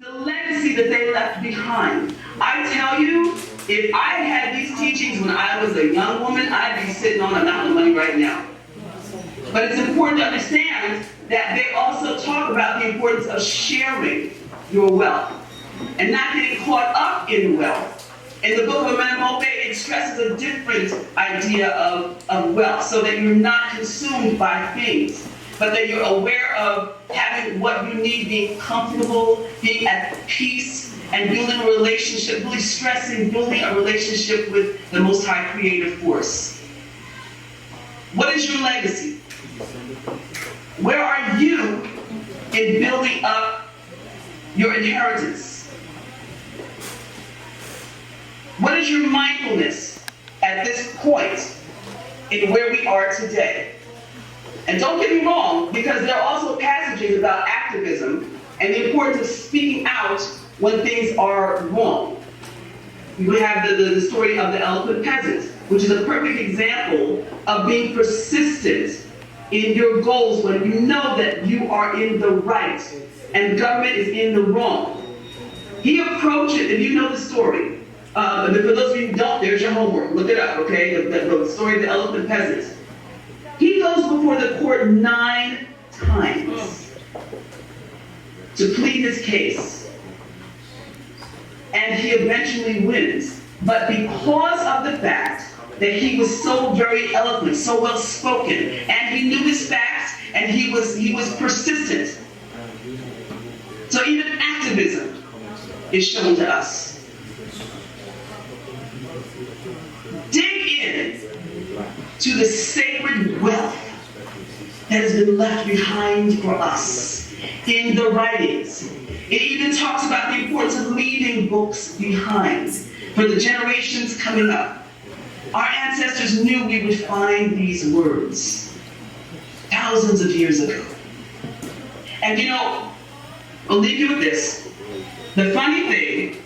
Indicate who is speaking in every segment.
Speaker 1: the legacy that they left behind. I tell you, if I had these teachings when I was a young woman, I'd be sitting on a mountain of money right now. But it's important to understand that they also talk about the importance of sharing your wealth and not getting caught up in wealth. In the book of CEMOtap, it stresses a different idea of wealth, so that you're not consumed by things, but that you're aware of having what you need, being comfortable, being at peace, and building a relationship, really stressing building a relationship with the Most High Creative Force. What is your legacy? Where are you in building up your inheritance? What is your mindfulness at this point in where we are today? And don't get me wrong, because there are also passages about activism and the importance of speaking out when things are wrong. We have the story of the eloquent peasant, which is a perfect example of being persistent in your goals when you know that you are in the right and government is in the wrong. He approached it, and you know the story. For those of you who don't, there's your homework. Look it up, okay? The story of the eloquent peasant. He goes before the court 9 times to plead his case. And he eventually wins. But because of the fact that he was so very eloquent, so well spoken, and he knew his facts, and he was persistent. So even activism is shown to us. Dig in to the sacred wealth that has been left behind for us in the writings. It even talks about the importance of leaving books behind for the generations coming up. Our ancestors knew we would find these words thousands of years ago. And you know, I'll leave you with this. The funny thing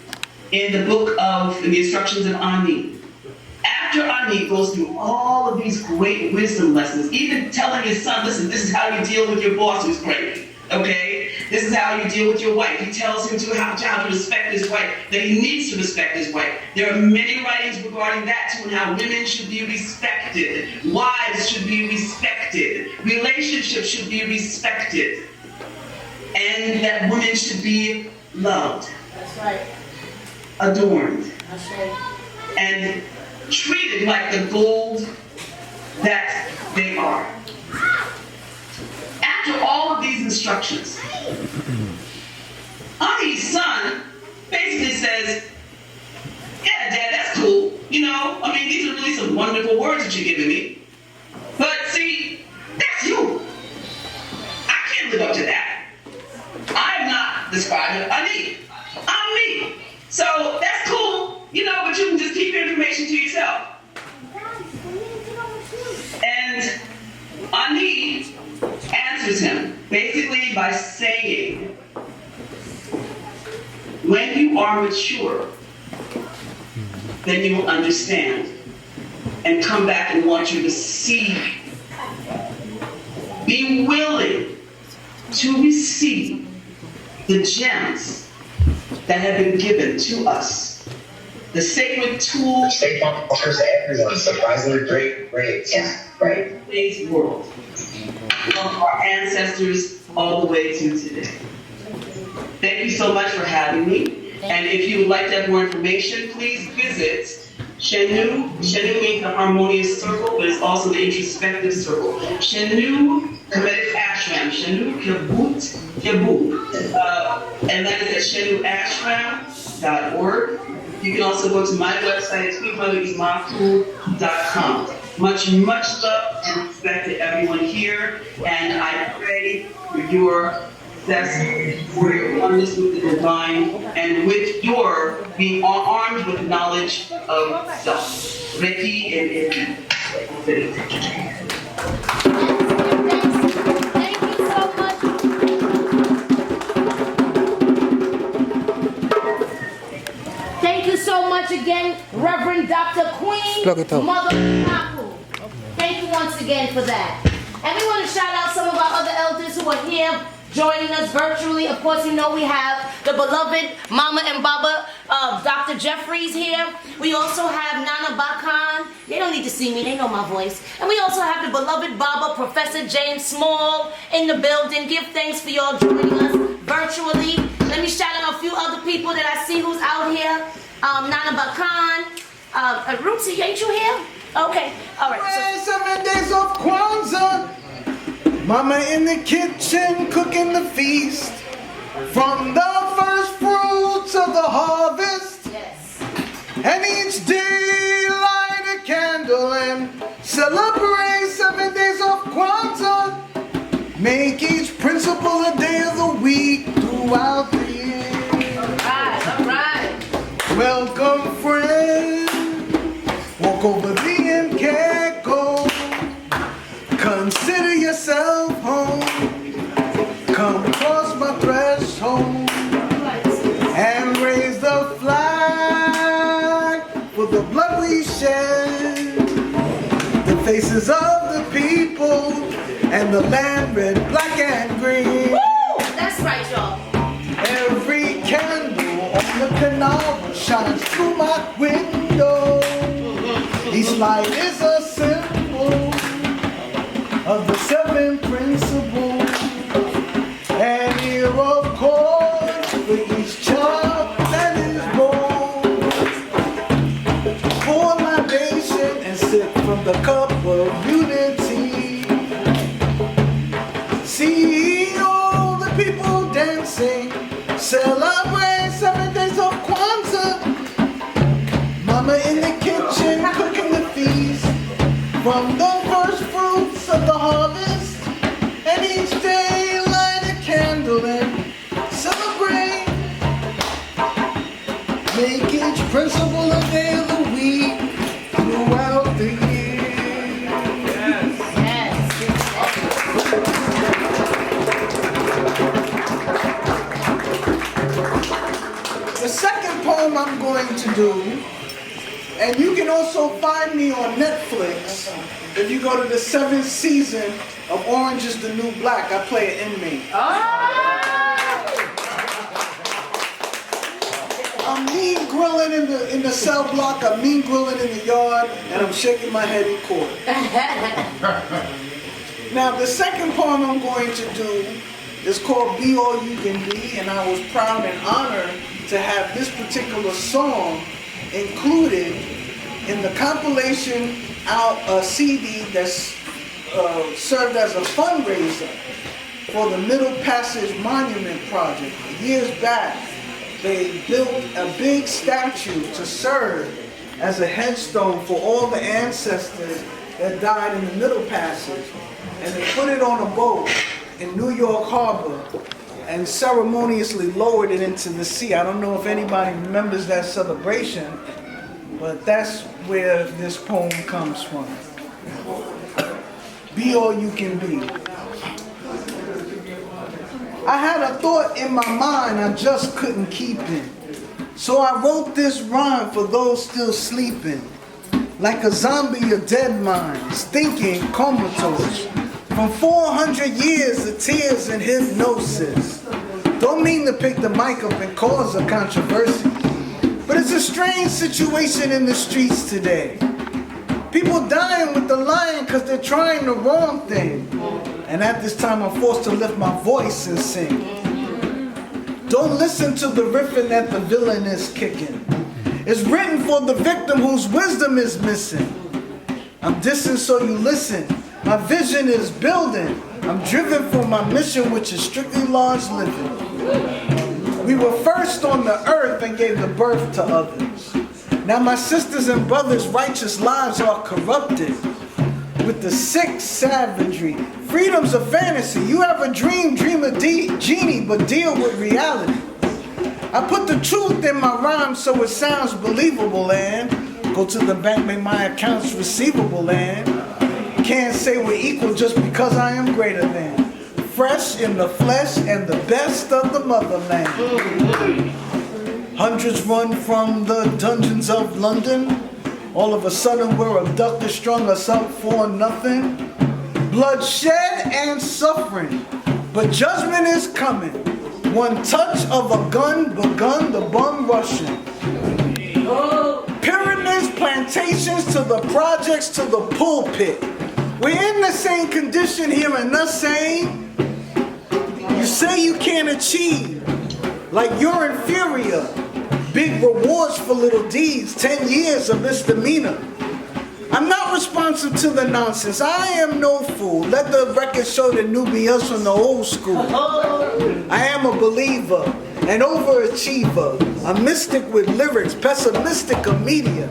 Speaker 1: in the book of the instructions of Ani, after Ani goes through all of these great wisdom lessons, even telling his son, listen, this is how you deal with your boss who's crazy, okay? This is how you deal with your wife. He tells him how to respect his wife, that he needs to respect his wife. There are many writings regarding that too, and how women should be respected, wives should be respected, relationships should be respected, and that women should be loved.
Speaker 2: That's right.
Speaker 1: Adorned.
Speaker 2: That's right.
Speaker 1: And treated like the gold that they are. After all of these instructions, Ani's son basically says, yeah, Dad, that's cool. You know, I mean, these are really some wonderful words that you're giving me. But see, that's you. I can't live up to that. I'm not describing Ani. I'm me. So that's cool, you know, but you can just keep your information to yourself. And Ani answers him basically by saying, when you are mature, then you will understand and come back and want you to see. Be willing to receive the gems that have been given to us. The sacred tool.
Speaker 3: State Farm offers everyone surprisingly great rates.
Speaker 1: Yeah, right. Today's world. From our ancestors all the way to today. Thank you so much for having me. And if you would like to have more information, please visit Shenu. Shenu means the harmonious circle, but it's also the introspective circle. Shenu Kemetic Ashram. Shenu Kibbut Kibbut. And that is at shenuashram.org. You can also go to my website, tweetmother'smomcool.com. Much love and respect to everyone here, and I pray for your success, for your oneness with the divine, and with your being armed with knowledge of self. Reiki and
Speaker 2: Thank you so much again, Reverend Dr. Queen Mother Kaku. Thank you once again for that. And we want to shout out some of our other elders who who are here joining us virtually. Of course, you know we have the beloved Mama and Baba, Dr. Jeffries here. We also have Nana Bakan. They don't need to see me, they know my voice. And we also have the beloved Baba, Professor James Small, in the building. Give thanks for y'all joining us virtually. Let me shout out a few other people that I see who's out here. Nana Bakan. Rootsy, ain't you here? Okay, all right.
Speaker 4: So, 7 days of Kwanzaa. Mama in the kitchen cooking the feast. From the first fruits of the harvest.
Speaker 2: Yes.
Speaker 4: And each day light a candle and celebrate 7 days of Kwanzaa. Make each principle a day of the week throughout the year.
Speaker 2: All right.
Speaker 4: Welcome, friends. Walk over the MK, go. Consider yourself home. Come across my threshold and raise the flag for the blood we shed. The faces of the people and the land red, black, and green.
Speaker 2: Woo! That's right, y'all.
Speaker 4: Every candle on the canal shines through my window. Each light is a symbol of the 7 principles. And here, of course, for each child that is born, pour libation and sip from the cup of unity. See all the people dancing, celebrate 7 days of Kwanzaa. Mama in the kitchen cooking the feast. From the first fruits of the harvest, and each day light a candle and celebrate. Make each principle a day of the week throughout the year.
Speaker 2: Yes.
Speaker 4: The second poem I'm going to do, and you can also find me on Netflix if you go to the 7th season of Orange is the New Black. I play an inmate. I'm mean grilling in the cell block, I'm mean grilling in the yard, and I'm shaking my head in court. Now, the second poem I'm going to do is called Be All You Can Be, and I was proud and honored to have this particular song included in the compilation CD that's served as a fundraiser for the Middle Passage Monument Project. Years back, they built a big statue to serve as a headstone for all the ancestors that died in the Middle Passage. And they put it on a boat in New York Harbor and ceremoniously lowered it into the sea. I don't know if anybody remembers that celebration, but that's where this poem comes from. Be all you can be. I had a thought in my mind I just couldn't keep it. So I wrote this rhyme for those still sleeping. Like a zombie of dead minds, thinking comatose. From 400 years of tears and hypnosis. Don't mean to pick the mic up and cause a controversy, but it's a strange situation in the streets today. People dying with the lion because they're trying the wrong thing. And at this time I'm forced to lift my voice and sing. Don't listen to the riffing that the villain is kicking. It's written for the victim whose wisdom is missing. I'm dissing so you listen. My vision is building. I'm driven for my mission, which is strictly large living. We were first on the earth and gave the birth to others. Now my sisters and brothers' righteous lives are corrupted with the sick savagery. Freedom's a fantasy. You have a dream, dream a genie, but deal with reality. I put the truth in my rhyme so it sounds believable, and go to the bank, make my accounts receivable, and can't say we're equal just because I am greater than. Fresh in the flesh and the best of the motherland. Hundreds run from the dungeons of London. All of a sudden we're abducted, strung us up for nothing. Bloodshed and suffering. but judgment is coming. One touch of a gun begun the bum rushing. Pyramids, plantations, to the projects, to the pulpit. We're in the same condition hearing us saying, you say you can't achieve, like you're inferior. Big rewards for little deeds, 10 years of misdemeanor. I'm not responsive to the nonsense. I am no fool. Let the record show the newbies from the old school. I am a believer, an overachiever, a mystic with lyrics, pessimistic of media.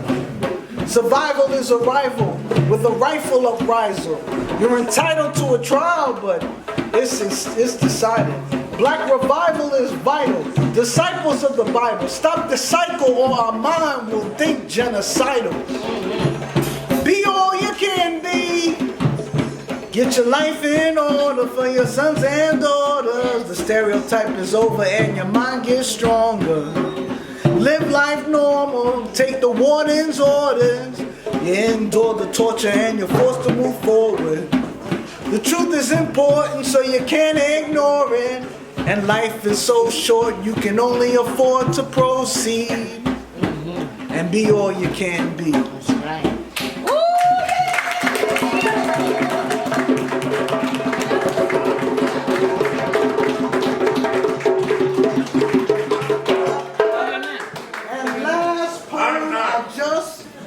Speaker 4: Survival is a rival with a rifle upriser. You're entitled to a trial, but it's decided. Black revival is vital. Disciples of the Bible, stop the cycle or our mind will think genocidal. Be all you can be. Get your life in order for your sons and daughters. The stereotype is over and your mind gets stronger. Live life normal, take the warden's orders. You endure the torture and you're forced to move forward. The truth is important, so you can't ignore it. And life is so short, you can only afford to proceed. And be all you can be.
Speaker 2: That's right.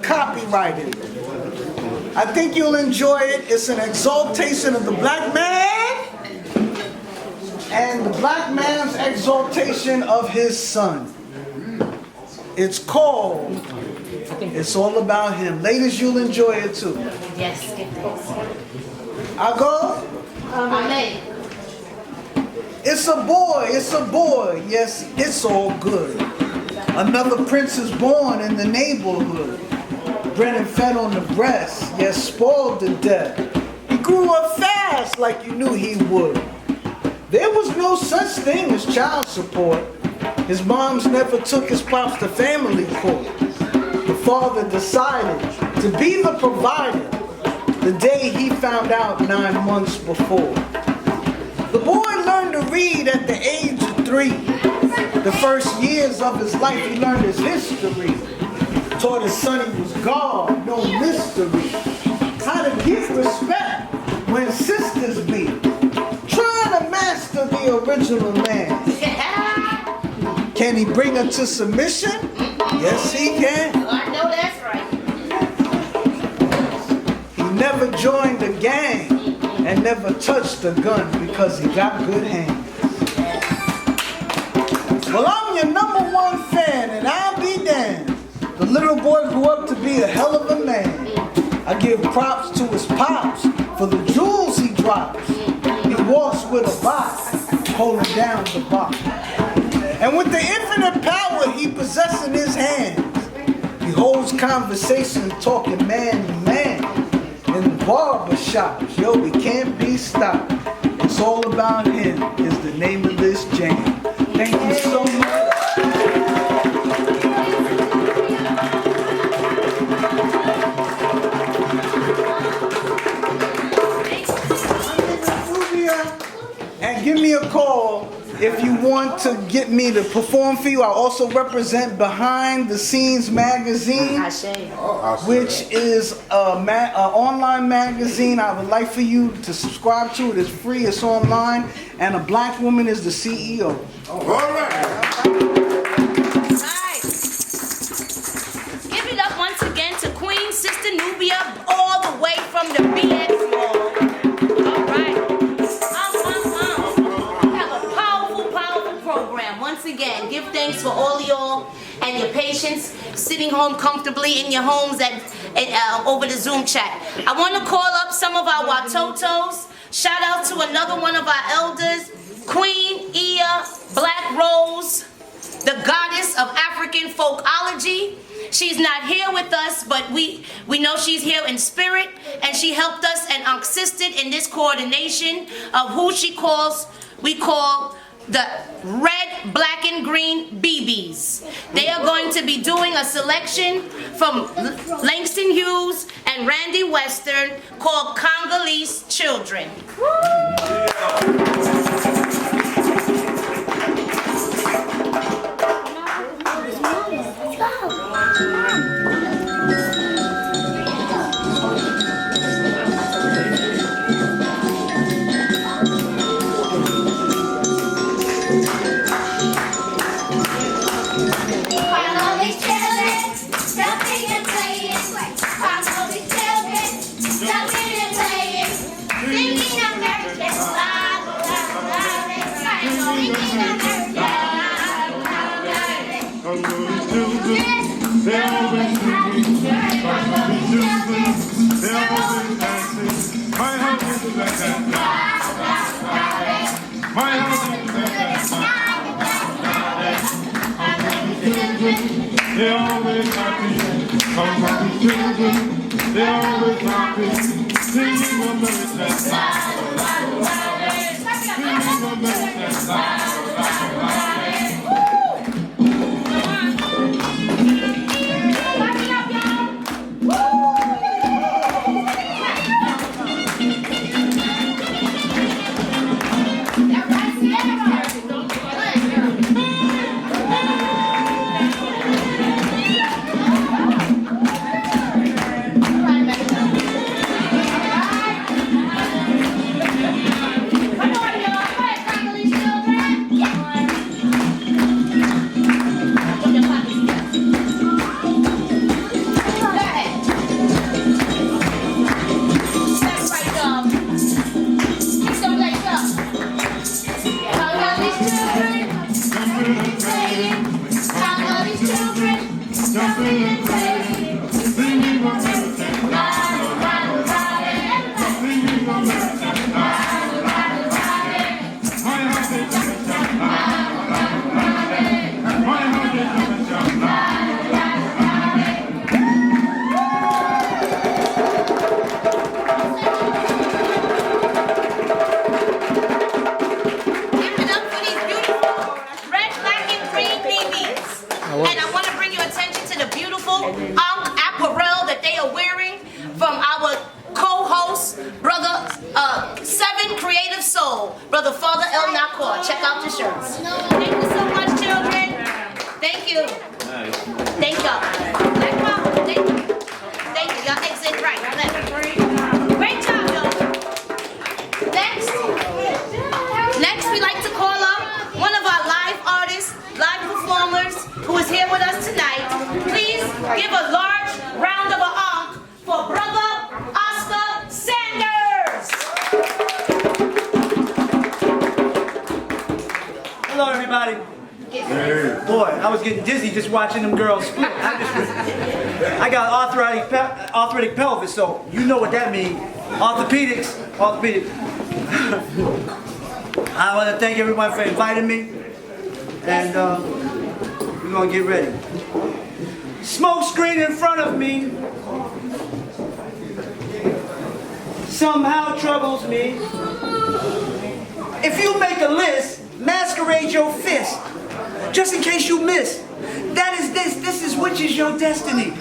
Speaker 4: Copyrighted. I think you'll enjoy it. It's an exaltation of the black man and the black man's exaltation of his son. It's called It's All About Him. Ladies, you'll enjoy it too.
Speaker 2: Yes, get this.
Speaker 4: I'll go.
Speaker 2: Amen.
Speaker 4: It's a boy, yes, it's all good. Another prince is born in the neighborhood. Bred and fed on the breast, yes, spoiled to death. He grew up fast like you knew he would. There was no such thing as child support. His moms never took his pops to family court. The father decided to be the provider the day he found out 9 months before. The boy learned to read at the age of 3. The first years of his life he learned his history. Taught his son he was God, no mystery. How to give respect when sisters be. Trying to master the original man. Can he bring her to submission? Yes, he can.
Speaker 2: I know that's right.
Speaker 4: He never joined the gang and never touched a gun because he got good hands. Well, I'm your #1 fan and I'll be damned. The little boy grew up to be a hell of a man. I give props to his pops for the jewels he drops. He walks with a box, holding down the box. And with the infinite power he possesses in his hands, he holds conversation talking man to man. In the barber shops, yo, he can't be stopped. It's All About Him is the name of this jam. Thank you so much. And give me a call if you want to get me to perform for you. I also represent Behind the Scenes magazine, which is an online magazine. I would like for you to subscribe to it. It's free, it's online, and a black woman is the CEO.
Speaker 2: All right. Give it up once again to Queen Sister Nubia, all the way from the BX Mall. All right. We have a powerful program. Once again, give thanks for all y'all and your patience sitting home comfortably in your homes over the Zoom chat. I want to call up some of our Watotos. Shout out to another one of our elders, Queen Ia Black Rose, the goddess of African folkology. She's not here with us, but we know she's here in spirit, and she helped us and assisted in this coordination of who we call the Red, Black, and Green BBs. They are going to be doing a selection from Langston Hughes and Randy Western called Congolese Children.
Speaker 5: They're always happy, come on children, they're always happy, singing American singing
Speaker 2: Brother Father El Nakor. Check out the shirts. Thank you so much, children. Thank you. Thank y'all. Thank you. Thank you. Y'all exit right. Great job, y'all. Next, we like to call up one of our live artists, live performers, who is here with us tonight. Please give a large round of applause for Brother Oscar Sanders.
Speaker 6: Hello, everybody. Boy, I was getting dizzy just watching them girls split. I got arthritic pelvis, so you know what that means. Orthopedics. I want to thank everyone for inviting me, and we're gonna get ready. Smoke screen in front of me somehow troubles me. If you make a list, masquerade your fist, just in case you miss. That is this is which is your destiny.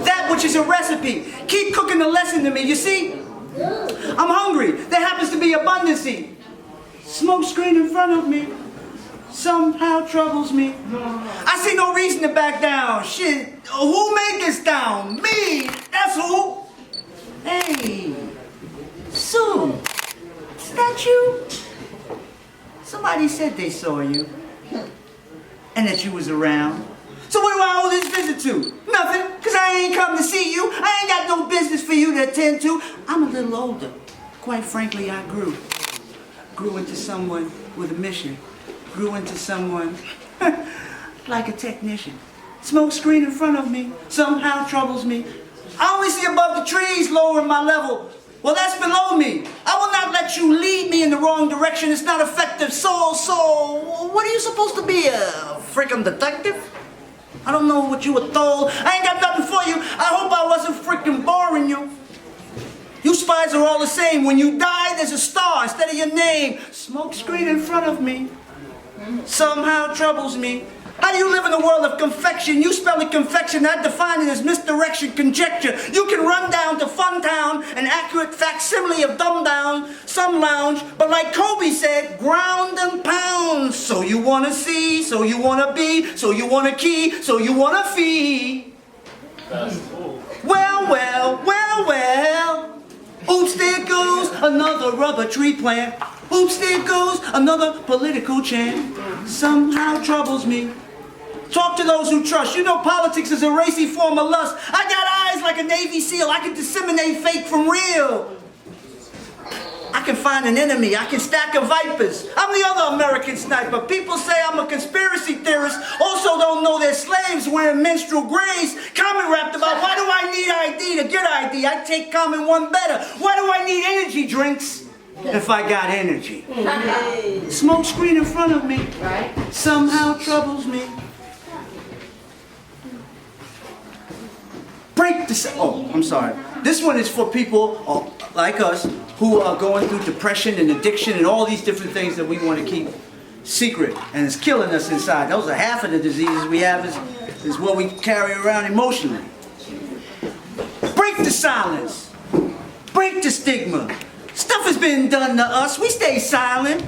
Speaker 6: That which is a recipe. Keep cooking the lesson to me, you see? I'm hungry. There happens to be abundancy. Smoke screen in front of me somehow troubles me. I see no reason to back down. Shit, who made this down? Me, that's who. Hey, Sue, is that you? Somebody said they saw you, and that you was around. So what do I owe this visit to? Nothing, because I ain't come to see you. I ain't got no business for you to attend to. I'm a little older. Quite frankly, I grew into someone with a mission. Grew into someone like a technician. Smoke screen in front of me somehow troubles me. I only see above the trees, lowering my level. Well, that's below me. I will not let you lead me in the wrong direction. It's not effective. So, what are you supposed to be, a freaking detective? I don't know what you were told. I ain't got nothing for you. I hope I wasn't freaking boring you. You spies are all the same. When you die, there's a star instead of your name. Smoke screen in front of me somehow troubles me. How do you live in a world of confection? You spell it confection, I define it as misdirection, conjecture. You can run down to Funtown, an accurate facsimile of dumb down, some lounge, but like Kobe said, ground and pound. So you wanna see, so you wanna be, so you wanna key, so you wanna feed. Well. Oops, there goes another rubber tree plant. Oops, there goes another political chant. Somehow troubles me. Talk to those who trust. You know politics is a racy form of lust. I got eyes like a Navy SEAL. I can disseminate fake from real. I can find an enemy. I can stack a vipers. I'm the other American sniper. People say I'm a conspiracy theorist. Also don't know they're slaves wearing menstrual grays. Comment rapped about why do I need ID to get ID? I take common one better. Why do I need energy drinks? if I got energy. Smoke screen in front of me somehow troubles me. Break the... Oh, I'm sorry. This one is for people like us who are going through depression and addiction and all these different things that we want to keep secret and it's killing us inside. Those are half of the diseases we have is what we carry around emotionally. Break the silence. Break the stigma. Stuff has been done to us. We stay silent.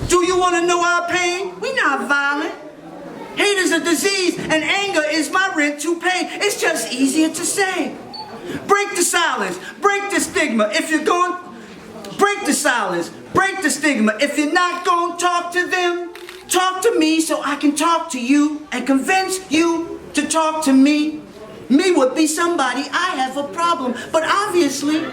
Speaker 6: Do you want to know our pain? We not violent. Hate is a disease and anger is my rent to pay. It's just easier to say. Break the silence. Break the stigma. If you're going, break the silence. Break the stigma. If you're not going to talk to them, talk to me so I can talk to you and convince you to talk to me. Me would be somebody I have a problem, but obviously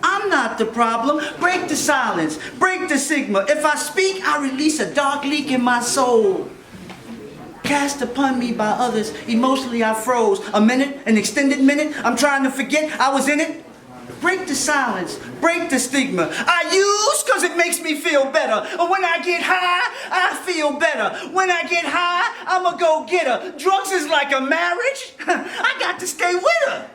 Speaker 6: I'm not the problem. Break the silence. Break the stigma. If I speak, I release a dark leak in my soul. Cast upon me by others, emotionally I froze. A minute, an extended minute, I'm trying to forget I was in it. Break the silence, break the stigma. I use cause it makes me feel better. When I get high, I feel better. When I get high, I'm a go-getter. Drugs is like a marriage, I got to stay with her.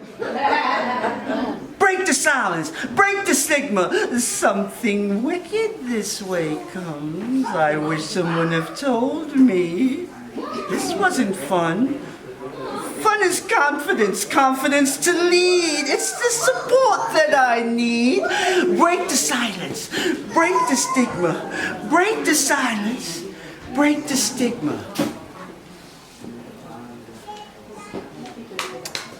Speaker 6: Break the silence, break the stigma. Something wicked this way comes. I wish someone had told me. This wasn't fun. Fun is confidence, confidence to lead. It's the support that I need. Break the silence, break the stigma, break the silence, break the stigma.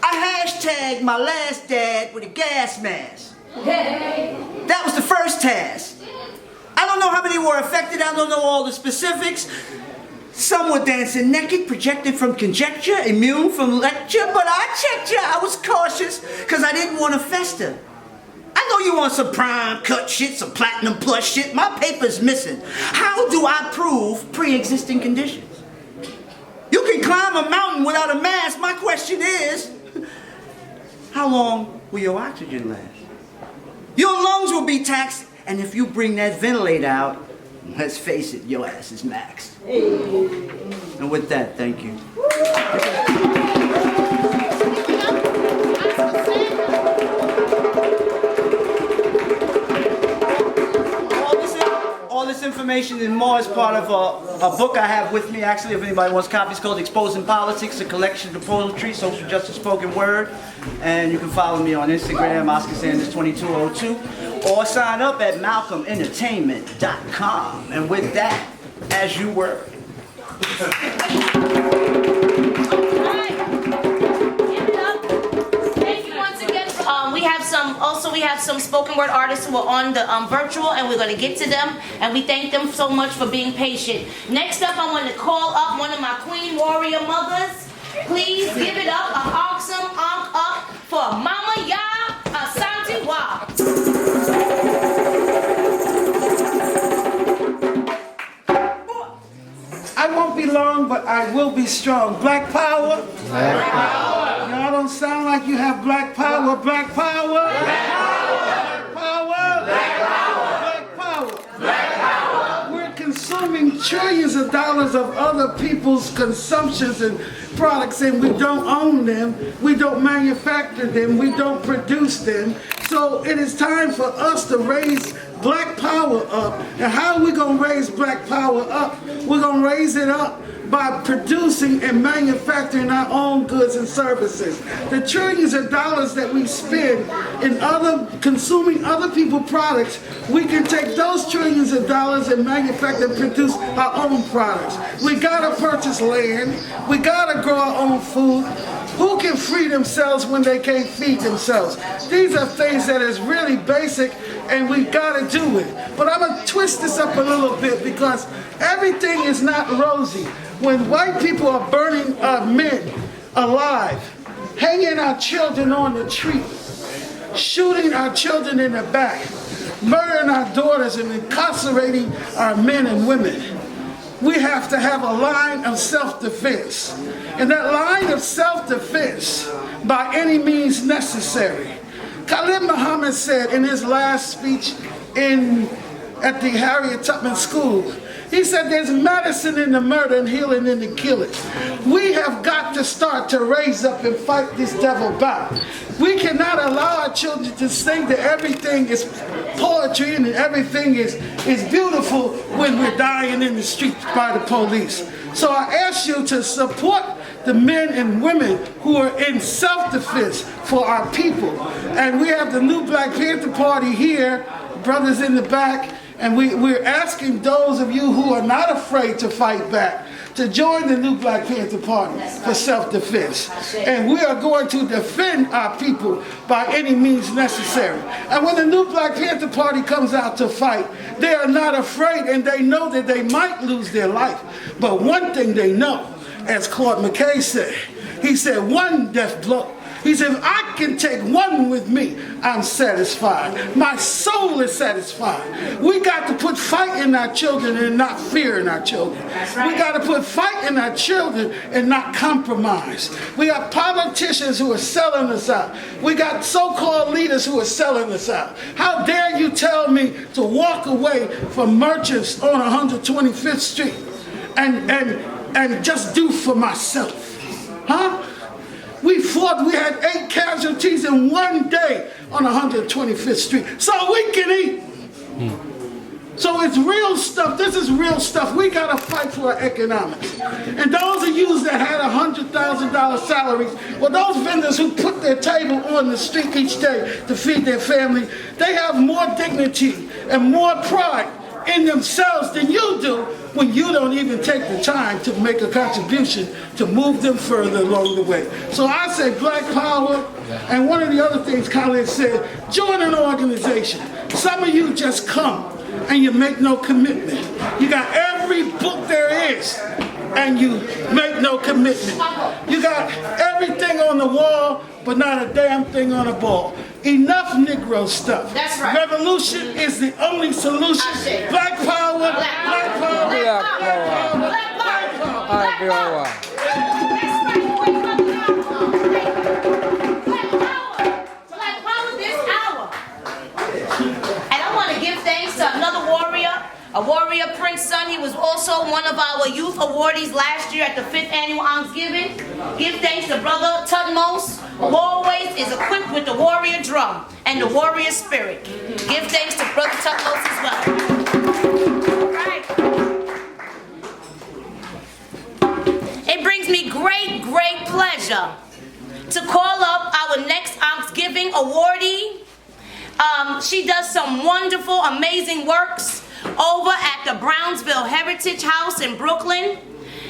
Speaker 6: I hashtagged my last dad with a gas mask. That was the first task. I don't know how many were affected, I don't know all the specifics. Some were dancing naked, projected from conjecture, immune from lecture, but I checked you. I was cautious, because I didn't want to fester. I know you want some prime cut shit, some platinum plus shit. My paper's missing. How do I prove pre-existing conditions? You can climb a mountain without a mask. My question is, how long will your oxygen last? Your lungs will be taxed, and if you bring that ventilator out, let's face it, your ass is maxed. And with that, thank you. All this information and more is part of a book I have with me. Actually, if anybody wants copies, called Exposing Politics, a collection of poetry, social justice, spoken word. And you can follow me on Instagram, OscarSanders2202, or sign up at malcolmentertainment.com. And with that, as you were.
Speaker 2: Thank you once again. We have some spoken word artists who are on the virtual, and we're going to get to them, and we thank them so much for being patient. Next up, I want to call up one of my Queen Warrior mothers. Please give it up, a awesome honk up for Mama Ya Asante Wa.
Speaker 4: I won't be long, but I will be strong. Black power.
Speaker 5: Black power.
Speaker 4: Y'all don't sound like you have black power. Black power. Black power. Black power. Black power. Black power. Black power. We're consuming trillions of dollars of other people's consumptions and products, and we don't own them. We don't manufacture them. We don't produce them. So it is time for us to raise black power up. And how are we going to raise black power up? We're going to raise it up by producing and manufacturing our own goods and services. The trillions of dollars that we spend in consuming other people's products, we can take those trillions of dollars and manufacture and produce our own products. We gotta purchase land. We gotta grow our own food. Who can free themselves when they can't feed themselves? These are things that is really basic, and we gotta do it. But I'm gonna twist this up a little bit, because everything is not rosy. When white people are burning our men alive, hanging our children on the tree, shooting our children in the back, murdering our daughters and incarcerating our men and women, we have to have a line of self-defense. And that line of self-defense, by any means necessary. Khalid Muhammad said in his last speech
Speaker 7: at the Harriet Tubman School. He said there's medicine in the murder and healing in the killing. We have got to start to raise up and fight this devil back. We cannot allow our children to think that everything is poetry and everything is beautiful when we're dying in the streets by the police. So I ask you to support the men and women who are in self-defense for our people. And we have the new Black Panther Party here, brothers in the back, and we're asking those of you who are not afraid to fight back to join the new Black Panther Party for self-defense. And we are going to defend our people by any means necessary. And when the new Black Panther Party comes out to fight, they are not afraid, and they know that they might lose their life. But one thing they know, as Claude McKay said, he said, one death blow. He said, if I can take one with me, I'm satisfied. My soul is satisfied. We got to put fight in our children and not fear in our children. We got to put fight in our children and not compromise. We have politicians who are selling us out. We got so-called leaders who are selling us out. How dare you tell me to walk away from merchants on 125th Street and just do for myself? Huh? We fought, we had 8 casualties in one day on 125th Street, so we can eat. So it's real stuff. This is real stuff. We got to fight for our economics. And those of you that had $100,000 salaries, well, those vendors who put their table on the street each day to feed their family, they have more dignity and more pride in themselves than you do when you don't even take the time to make a contribution to move them further along the way. So I say Black Power, and one of the other things Khaled said, join an organization. Some of you just come and you make no commitment. You got every book there is and you make no commitment. You got everything on the wall but not a damn thing on a ball. Enough Negro stuff.
Speaker 2: That's right.
Speaker 7: Revolution is the only solution. Black power, black power, black power, black power.
Speaker 2: Black power. Black power this hour. And I want to give thanks to another warrior, a warrior Prince son. He was also one of our youth awardees last year at the 5th annual Ankhsgiving. Give thanks to Brother Tutmos, who always is equipped with the warrior drum and the warrior spirit. Give thanks to Brother Tutmos as well. All right. It brings me great, great pleasure to call up our next Ankhsgiving awardee. She does some wonderful, amazing works over at the Brownsville Heritage House in Brooklyn.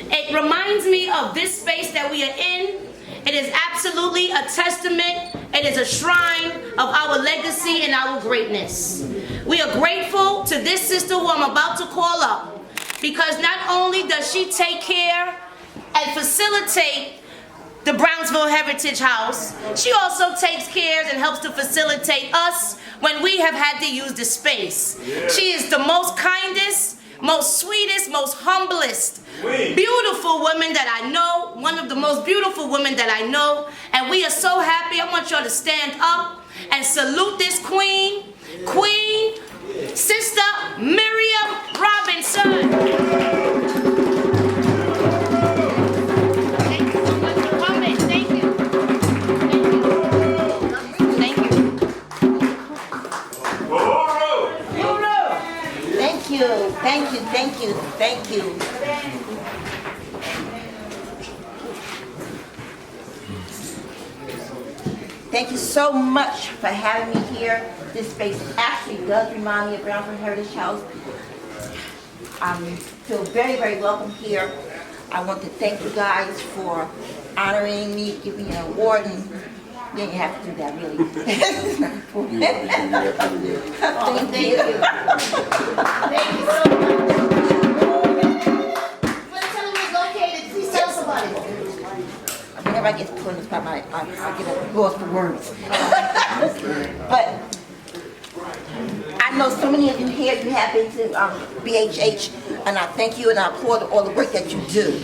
Speaker 2: It reminds me of this space that we are in. It is absolutely a testament. It is a shrine of our legacy and our greatness. We are grateful to this sister who I'm about to call up, because not only does she take care and facilitate the Brownsville Heritage House, she also takes care and helps to facilitate us when we have had to use the space. She is the most kindest, most sweetest, most humblest, beautiful woman that I know, one of the most beautiful women that I know, and we are so happy. I want y'all to stand up and salute this queen, Sister Miriam Robinson. Thank you so much for coming. Thank you. Thank you.
Speaker 8: Thank you, thank you, thank you, thank you. Thank you so much for having me here. This space actually does remind me of Brownsville Heritage House. I feel very, very welcome here. I want to thank you guys for honoring me, giving me an award, and you didn't have to do that, really. It's not important. Thank you.
Speaker 2: Thank you so much. Let's tell them it's located. Please tell somebody.
Speaker 8: Whenever I get put in the spot, I get a loss for words. But I know so many of you here, you have been to BHH, and I thank you and I applaud all the work that you do.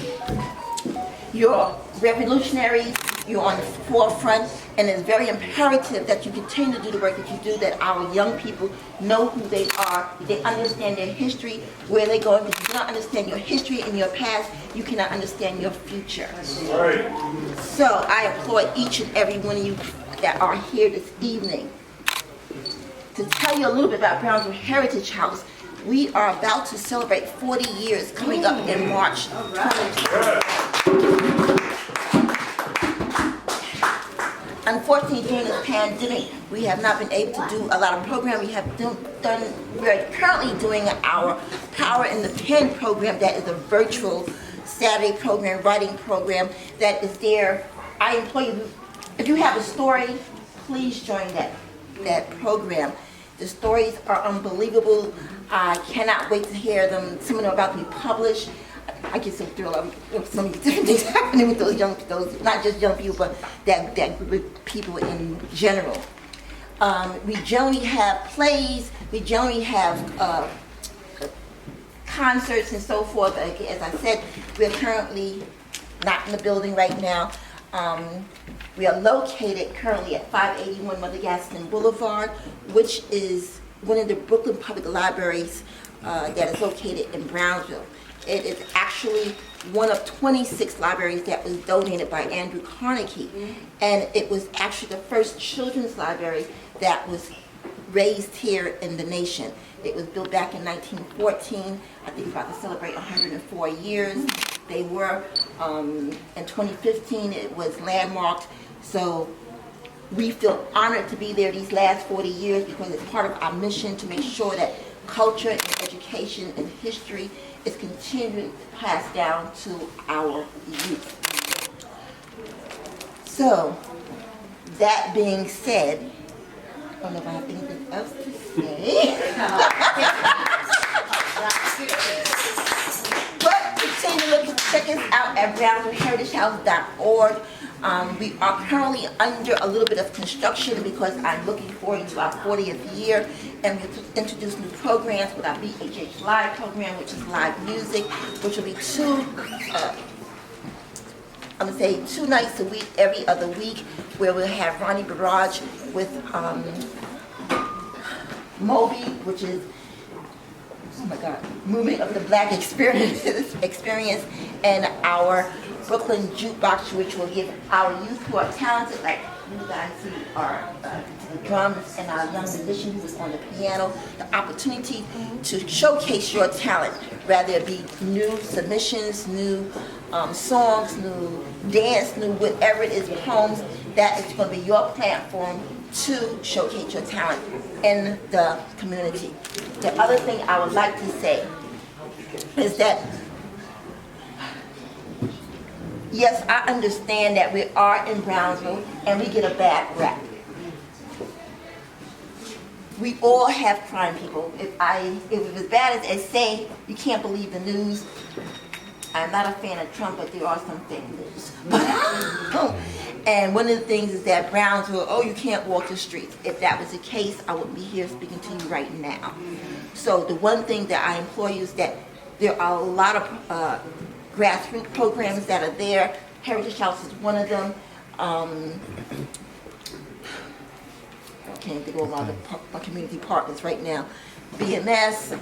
Speaker 8: You're revolutionaries. You're on the forefront, and it's very imperative that you continue to do the work that you do, that our young people know who they are, they understand their history, where they're going. If you do not understand your history and your past, you cannot understand your future. Right. So I applaud each and every one of you that are here this evening. To tell you a little bit about Brownsville Heritage House, we are about to celebrate 40 years coming up in March 2020. Unfortunately, during this pandemic, we have not been able to do a lot of programming. We're currently doing our Power in the Pen program that is a virtual Saturday program, writing program that is there. I implore you, if you have a story, please join that program. The stories are unbelievable. I cannot wait to hear them. Some of them are about to be published. I get some thrill of some different things happening with those not just young people, but that group of people in general. We generally have plays. We generally have concerts and so forth. As I said, we're currently not in the building right now. We are located currently at 581 Mother Gaston Boulevard, which is one of the Brooklyn Public Libraries that is located in Brownsville. It is actually one of 26 libraries that was donated by Andrew Carnegie. And it was actually the first children's library that was raised here in the nation. It was built back in 1914. I think we're about to celebrate 104 years. They were, in 2015, it was landmarked. So we feel honored to be there these last 40 years because it's part of our mission to make sure that culture and education and history is continuing to pass down to our youth. So, that being said, I don't know if I have anything else to say. But continue to check us out at BrownsvilleHeritageHouse.org. We are currently under a little bit of construction because I'm looking forward to our 40th year, and we introduce new programs with our BHH Live program, which is live music, which will be two nights a week, every other week, where we'll have Ronnie Barrage with Moby, which is, oh my God, Movement of the Black Experience, and our Brooklyn Jukebox, which will give our youth who are talented, like you guys who are the drums and our young musician who is on the piano, the opportunity to showcase your talent, whether it be new submissions, new songs, new dance, new whatever it is, poems. That is going to be your platform to showcase your talent in the community. The other thing I would like to say is that, yes, I understand that we are in Brownsville and we get a bad rap. We all have crime people. If it's as bad as they say, you can't believe the news. I'm not a fan of Trump, but there are some fake news. And one of the things is that Brownsville, oh, you can't walk the streets. If that was the case, I wouldn't be here speaking to you right now. So the one thing that I implore you is that there are a lot of grassroots programs that are there. Heritage House is one of them. I can't think of all my community partners right now. BMS,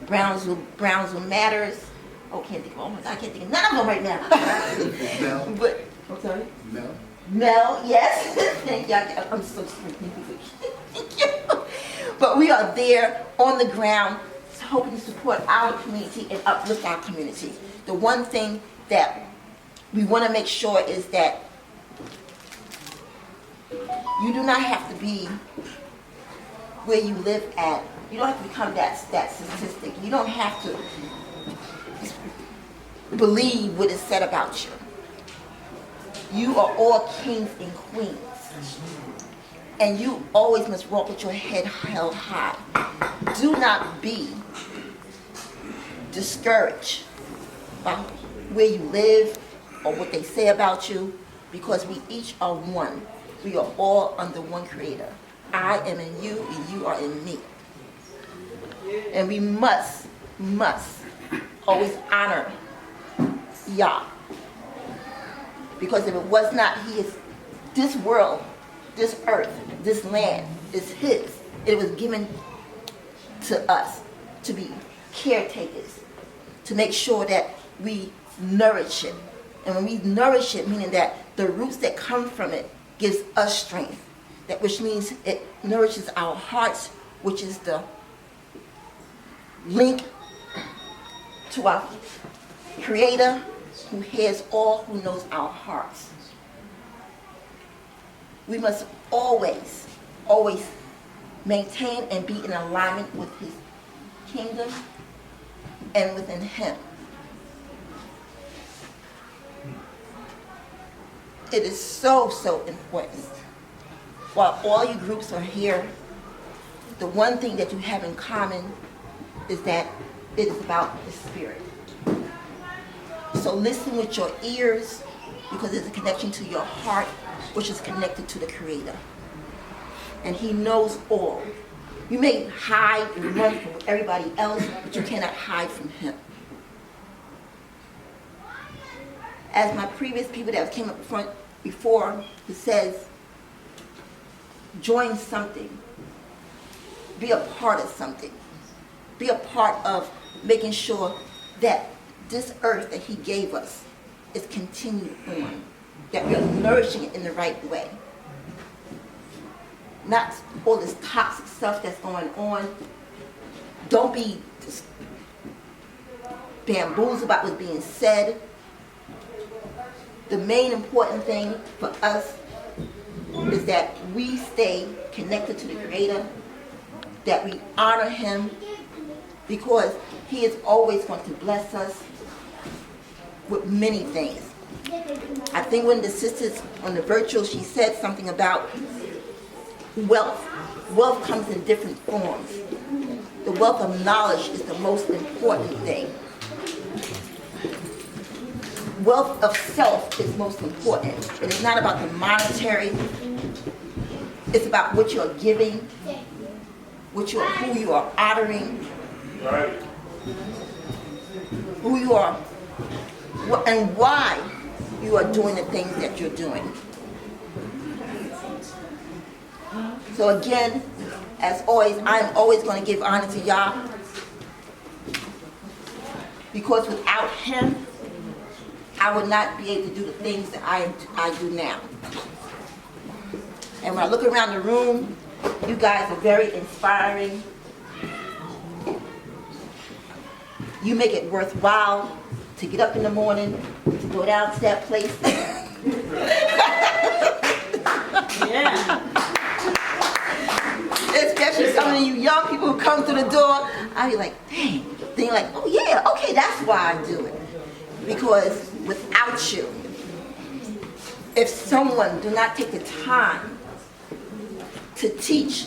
Speaker 8: Brownsville Matters. Oh, can't think of, oh my God, I can't think of none of them right now.
Speaker 4: Mel.
Speaker 8: But, I'm sorry?
Speaker 4: Mel.
Speaker 8: Mel, yes. Thank you. I'm so sorry. Thank you. But we are there on the ground, hoping to support our community and uplift our community. The one thing that we want to make sure is that you do not have to be where you live at. You don't have to become that statistic. You don't have to believe what is said about you. You are all kings and queens. And you always must walk with your head held high. Do not be discouraged by where you live or what they say about you, because we each are one. We are all under one creator. I am in you and you are in me. And we must always honor Yah. Because if it was not his, this world, this earth, this land is his. It was given to us to be caretakers, to make sure that we nourish it. And when we nourish it, meaning that the roots that come from it gives us strength, that which means it nourishes our hearts, which is the link to our Creator, who hears all, who knows our hearts. We must always, always maintain and be in alignment with His kingdom and within Him. It is so, so important. While all you groups are here, the one thing that you have in common is that it is about the Spirit. So listen with your ears, because there's a connection to your heart, which is connected to the Creator. And He knows all. You may hide and run from everybody else, but you cannot hide from Him. As my previous people that came up front before, it says, join something. Be a part of something. Be a part of making sure that this earth that He gave us is continued on, that we are nourishing it in the right way. Not all this toxic stuff that's going on. Don't be just bamboozled about what's being said. The main important thing for us is that we stay connected to the Creator, that we honor Him, because He is always going to bless us with many things. I think when the sisters on the virtual, she said something about wealth. Wealth comes in different forms. The wealth of knowledge is the most important thing. Wealth of self is most important. It is not about the monetary. It's about what you're giving, who you are honoring, who you are, and why you are doing the things that you're doing. So again, as always, I'm always going to give honor to Yah, because without Him, I would not be able to do the things that I do now. And when I look around the room, you guys are very inspiring. You make it worthwhile to get up in the morning, to go down to that place.
Speaker 2: Yeah.
Speaker 8: Especially some of you young people who come through the door, I be like, dang. Then you're like, oh yeah, okay, that's why I do it. Because without you, if someone do not take the time to teach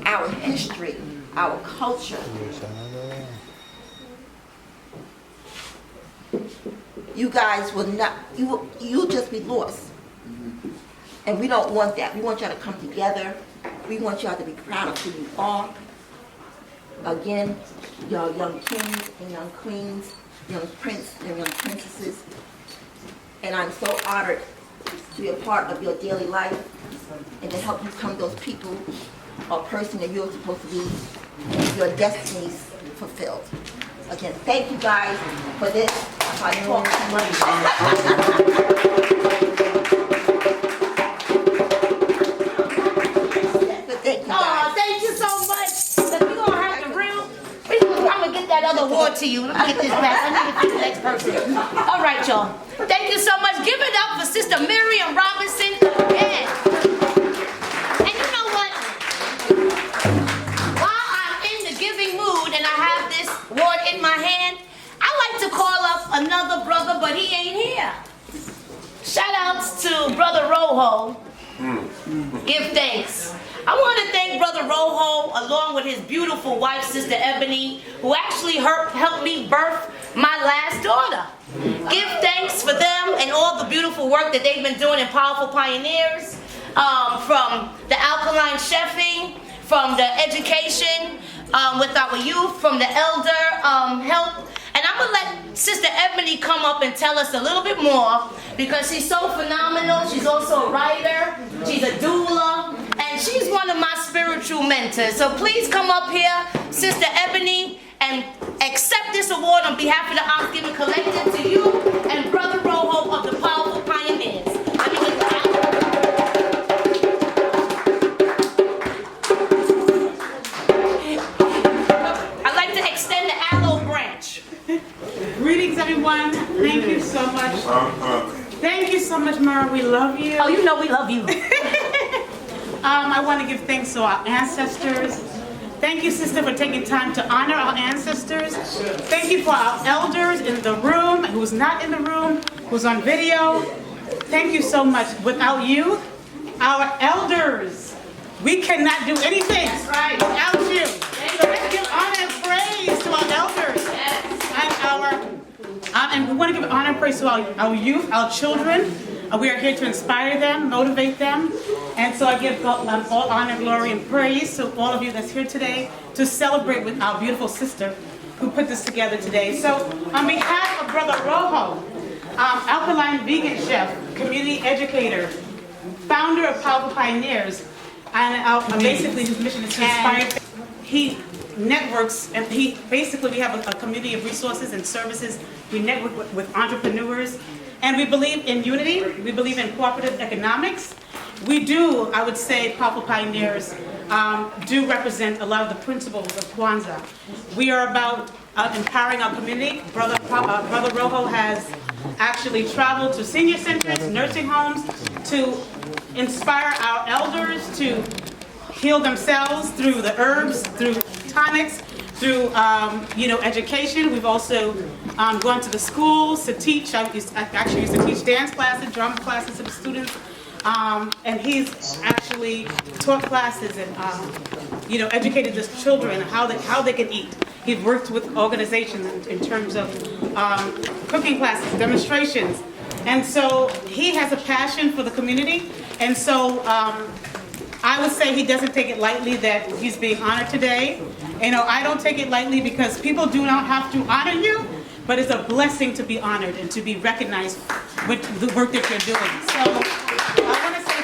Speaker 8: our history, our culture, you guys will not, you'll just be lost. And we don't want that. We want y'all to come together. We want y'all to be proud of who you are. Again, y'all young kings and young queens, young prince and young princesses. And I'm so honored to be a part of your daily life and to help you become those people or person that you're supposed to be, your destinies fulfilled. Again, thank you guys for this. I talk too much.
Speaker 2: Thank you so much. We're going to have to I'm going to get that other award to you. Let me get this back. I need to get the next person. All right, y'all. Thank you so much. Give it up for Sister Miriam Robinson. Yeah. And you know what? While I'm in the giving mood and I have this award in my hand, I like to call up another brother, but he ain't here. Shout outs to Brother Rojo. Give thanks. I want to thank Brother Rojo, along with his beautiful wife, Sister Ebony, who actually helped me birth my last daughter. Give thanks for them and all the beautiful work that they've been doing in Powerful Pioneers, from the alkaline chefing, from the education with our youth, from the elder help. And I'm I'm gonna let Sister Ebony come up and tell us a little bit more because she's so phenomenal. She's also a writer, she's a doula, and she's one of my spiritual mentors. So please come up here, Sister Ebony, and accept this award on behalf of the Ankhsgiving Collective to you and Brother Rojo of the Powerful Pioneers. Let me get that. I'd like to extend the aloe branch.
Speaker 9: Greetings, everyone. Thank you so much. Thank you so much, Mara. We love you.
Speaker 2: Oh, you know we love you.
Speaker 9: I want to give thanks to our ancestors. Thank you, sister, for taking time to honor our ancestors. Thank you for our elders in the room, who's not in the room, who's on video. Thank you so much. Without you, our elders, we cannot do anything.
Speaker 2: That's right.
Speaker 9: Without you. So let's give honor and praise to our elders. And we want to give honor and praise to our youth, our children. We are here to inspire them, motivate them. And so I give all honor, glory, and praise to all of you that's here today to celebrate with our beautiful sister who put this together today. So on behalf of Brother Rojo, alkaline vegan chef, community educator, founder of Powerful Pioneers, and basically his mission is to inspire. He networks, and we have a community of resources and services. We network with entrepreneurs, and we believe in unity. We believe in cooperative economics. We do, I would say, Powerful Pioneers do represent a lot of the principles of Kwanzaa. We are about empowering our community. Brother Rojo has actually traveled to senior centers, nursing homes, to inspire our elders to heal themselves through the herbs, through tonics, through education. We've also gone to the schools to teach. I actually used to teach dance classes, drama classes to the students, and he's actually taught classes and educated the children how they can eat. He's worked with organizations in terms of cooking classes, demonstrations, and so he has a passion for the community, and so. I would say he doesn't take it lightly that he's being honored today. I don't take it lightly because people do not have to honor you, but it's a blessing to be honored and to be recognized with the work that you're doing. So I want to say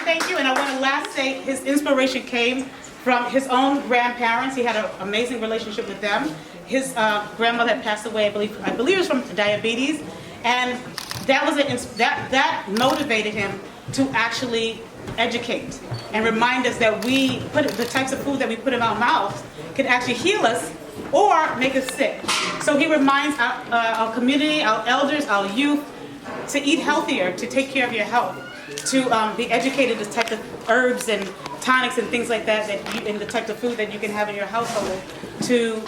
Speaker 9: thank you, and I want to last say his inspiration came from his own grandparents. He had an amazing relationship with them. His grandmother had passed away, I believe it was from diabetes, and that motivated him to actually educate and remind us that the types of food that we put in our mouths can actually heal us or make us sick. So he reminds our community, our elders, our youth to eat healthier, to take care of your health, to be educated the type of herbs and tonics and things like that, and the type of food that you can have in your household to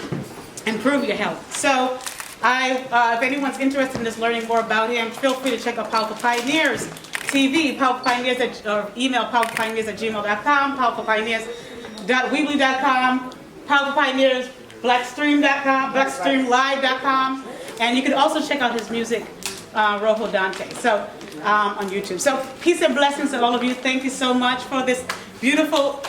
Speaker 9: improve your health. So if anyone's interested in just learning more about him, feel free to check out Powerful Pioneers TV, Powerful Pioneers, or email powerfulpioneers@gmail.com, powerfulpioneers.weebly.com, Powerful Pioneers, blackstream.com, blackstreamlive.com, and you can also check out his music, Rojo Dante, so on YouTube. So peace and blessings to all of you. Thank you so much for this beautiful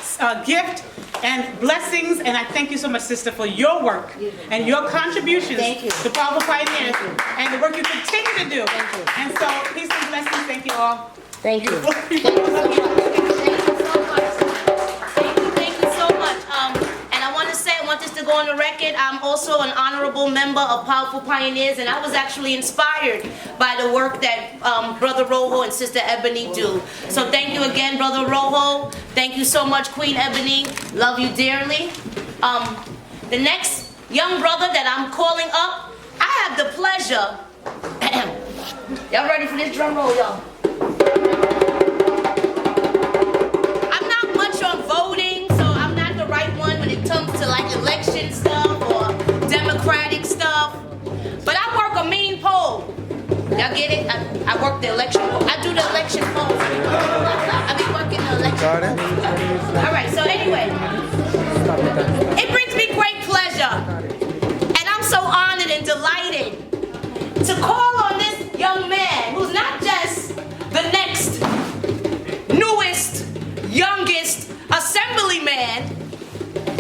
Speaker 9: gift and blessings, and I thank you so much, sister, for your work and your contributions to Powerful Pioneers and the work you continue to do. And so peace and blessings. Thank you all.
Speaker 2: Thank you. Thank you so much. Thank you so much. And I want this to go on the record. I'm also an honorable member of Powerful Pioneers, and I was actually inspired by the work that Brother Rojo and Sister Ebony do. So thank you again, Brother Rojo. Thank you so much, Queen Ebony. Love you dearly. The next young brother that I'm calling up, I have the pleasure. Y'all ready for this drum roll, y'all? I'm not much on voting, so I'm not the right one when it comes to like election stuff or democratic stuff. But I work a mean poll. Y'all get it? I work the election poll. I do the election polls. I be working the election polls. All right, so anyway, it brings me great pleasure, and I'm so honored and delighted to call on this young man who's not just the next, newest, youngest assemblyman.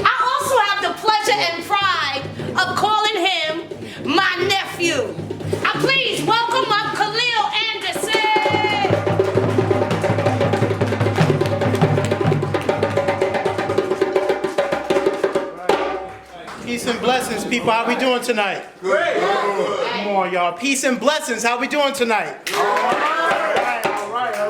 Speaker 2: I also have the pleasure and pride of calling him
Speaker 10: Peace and blessings, people. How we doing tonight? Great. Come on, y'all. Peace and blessings. How we doing tonight? All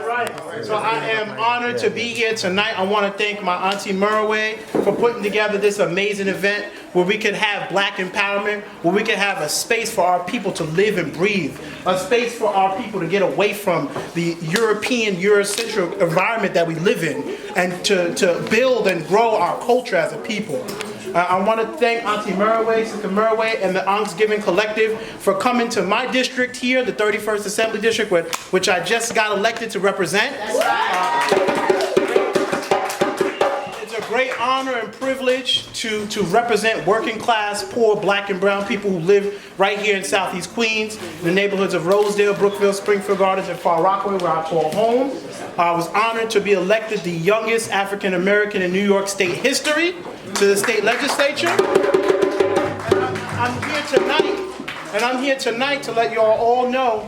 Speaker 10: right. So I am honored to be here tonight. I want to thank my auntie Murray for putting together this amazing event where we could have black empowerment, where we could have a space for our people to live and breathe, a space for our people to get away from the European, Eurocentric environment that we live in, and to build and grow our culture as a people. I want to thank Auntie Murray, Sister Murray, and the Ankhsgiving Collective for coming to my district here, the 31st Assembly District, which I just got elected to represent. It's a great honor and privilege to represent working class, poor, black and brown people who live right here in Southeast Queens, in the neighborhoods of Rosedale, Brookville, Springfield Gardens, and Far Rockaway, where I call home. I was honored to be elected the youngest African American in New York State history to the state legislature. And I'm here tonight to let you all know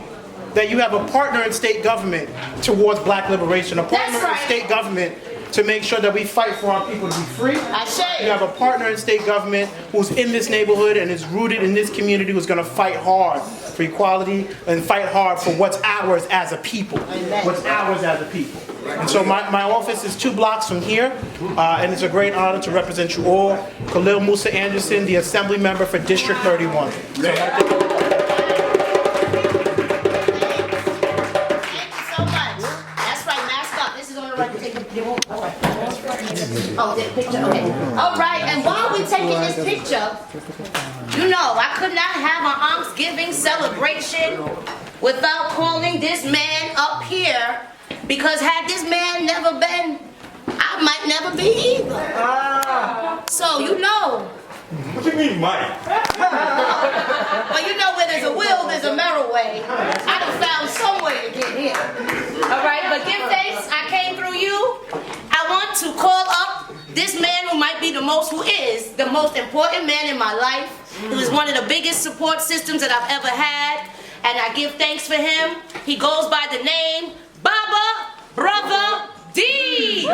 Speaker 10: that you have a partner in state government towards black liberation, a partner in state government to make sure that we fight for our people to be free. You have a partner in state government who's in this neighborhood and is rooted in this community, who's going to fight hard for equality and fight hard for what's ours as a people. What's ours as a people. And so my office is 2 blocks from here, and it's a great honor to represent you all. Khalil Musa Anderson, the Assembly Member for District 31.
Speaker 2: Oh, that picture, okay. All right, and while we're taking this picture, you know, I could not have an Ankhsgiving celebration without calling this man up here, because had this man never been, I might never be either. So, you know.
Speaker 5: What do you mean, Mike?
Speaker 2: Well, you know, where there's a will, there's a merry way. I done found some way to get here. All right, but give thanks, I came through you. I want to call up this man who might be who is the most important man in my life, who is one of the biggest support systems that I've ever had, and I give thanks for him. He goes by the name Baba Brother D.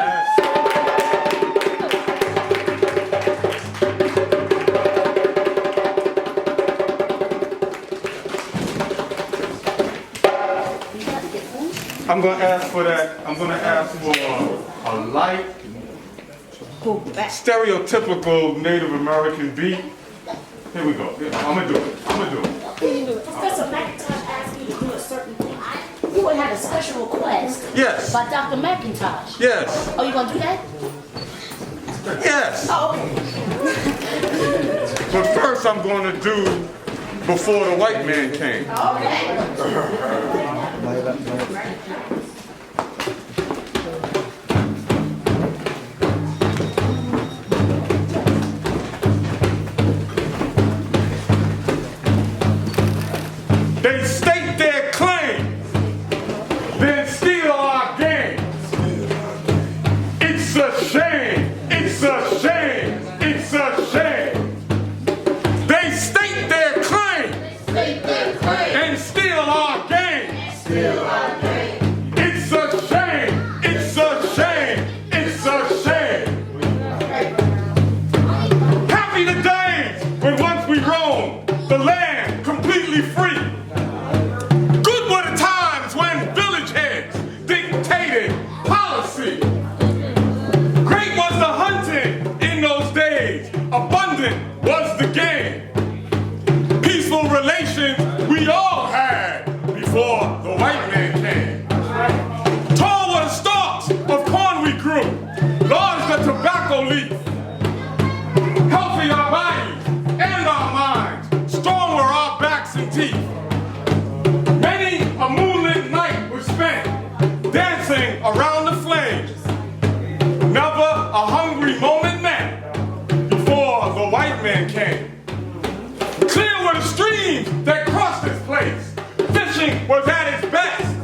Speaker 5: I'm going to ask for that. I'm going to ask for a light, stereotypical Native American beat. Here we go. I'm going to do it.
Speaker 2: Professor McIntosh asked you to do a certain thing. You would have a special request.
Speaker 5: Yes.
Speaker 2: By Dr. McIntosh.
Speaker 5: Yes.
Speaker 2: Oh, you going to do that?
Speaker 5: Yes.
Speaker 2: Oh, okay.
Speaker 5: But first I'm going to do Before the White Man Came.
Speaker 2: Okay.
Speaker 5: They state their claims, then steal our gains. It's a shame, it's a shame, it's a shame. They state their claims, and steal our gains. It's a shame, it's a shame, it's a shame. Happy the days when once we roamed the land completely free. Good were the times when village heads dictated policy. Great was the hunting in those days. Abundant was the game. Peaceful relations we all had before the white man came. Tall were the stalks of corn we grew. Large the tobacco leaf. Healthy our bodies and our minds. Strong were our backs and teeth. Many a moonlit night was spent dancing around the flames. Never a hungry moment met before the white man came. Clear were the streams that crossed this place. Fishing was at its best.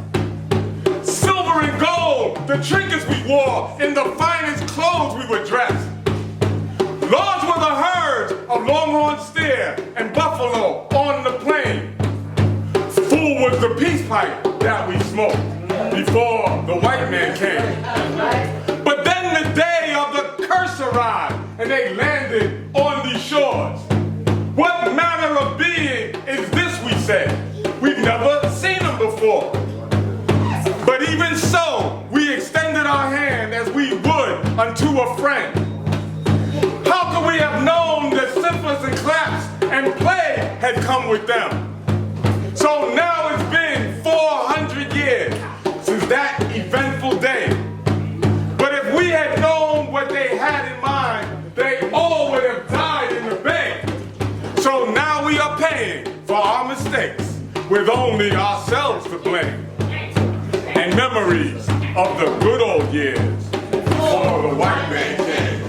Speaker 5: Silver and gold, the trinkets we wore, in the finest clothes we were dressed. Large were the herds of longhorn steer and buffalo on the plain. Full was the peace pipe that we smoked before the white man came. But then the day of the curse arrived, and they landed on these shores. shores. What manner of being is this, we said? We've never seen him before. But even so, we extended our hand as we would unto a friend. How could we have known that cymbals and claps and play had come with them? So now it's been 400 years since that eventful day. But if we had known what they had in mind, they all would have died in the bay. So now we are paying for our mistakes with only ourselves to blame. And memories of the good old years for the white man came.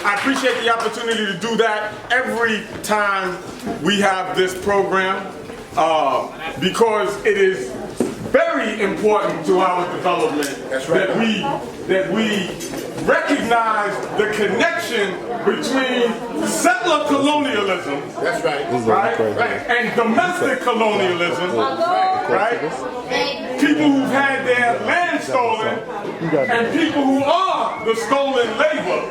Speaker 5: I appreciate the opportunity to do that every time we have this program because it is very important to our development that we recognize the connection between settler colonialism, and domestic colonialism, people who've had their land stolen, and people who are the stolen labor,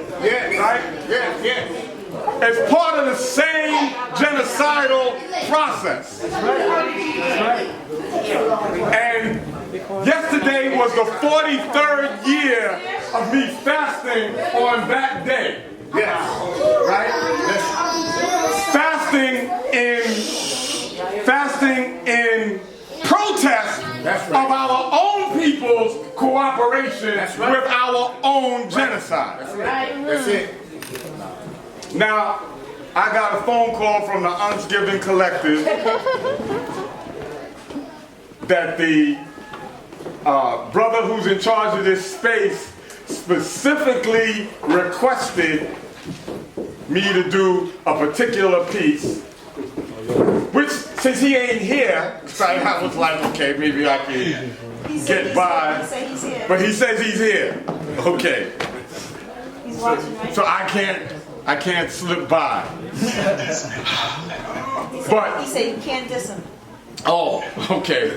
Speaker 5: as part of the same genocidal process. And yesterday was the 43rd year of me fasting on that day. Fasting in protest of our own people's cooperation with our own genocide. That's it. Now, I got a phone call from the Ankhsgiving Collective that the brother who's in charge of this space specifically requested me to do a particular piece, which, since he ain't here, I was like, okay, maybe I can get by. But he says he's here. Okay.
Speaker 8: He's watching, right?
Speaker 5: So I can't slip by. But
Speaker 8: he said you can't diss him.
Speaker 5: Oh, okay.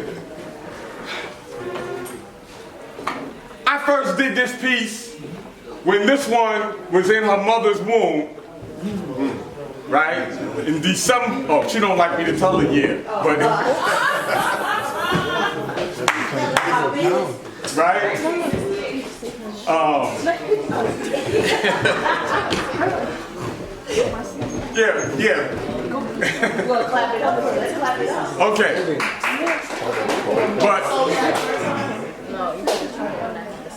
Speaker 5: I first did this piece when this one was in her mother's womb, right? In December. Oh, she don't like me to tell the year, but right? Yeah.
Speaker 8: We'll clap it up. Let's clap it up.
Speaker 5: Okay. But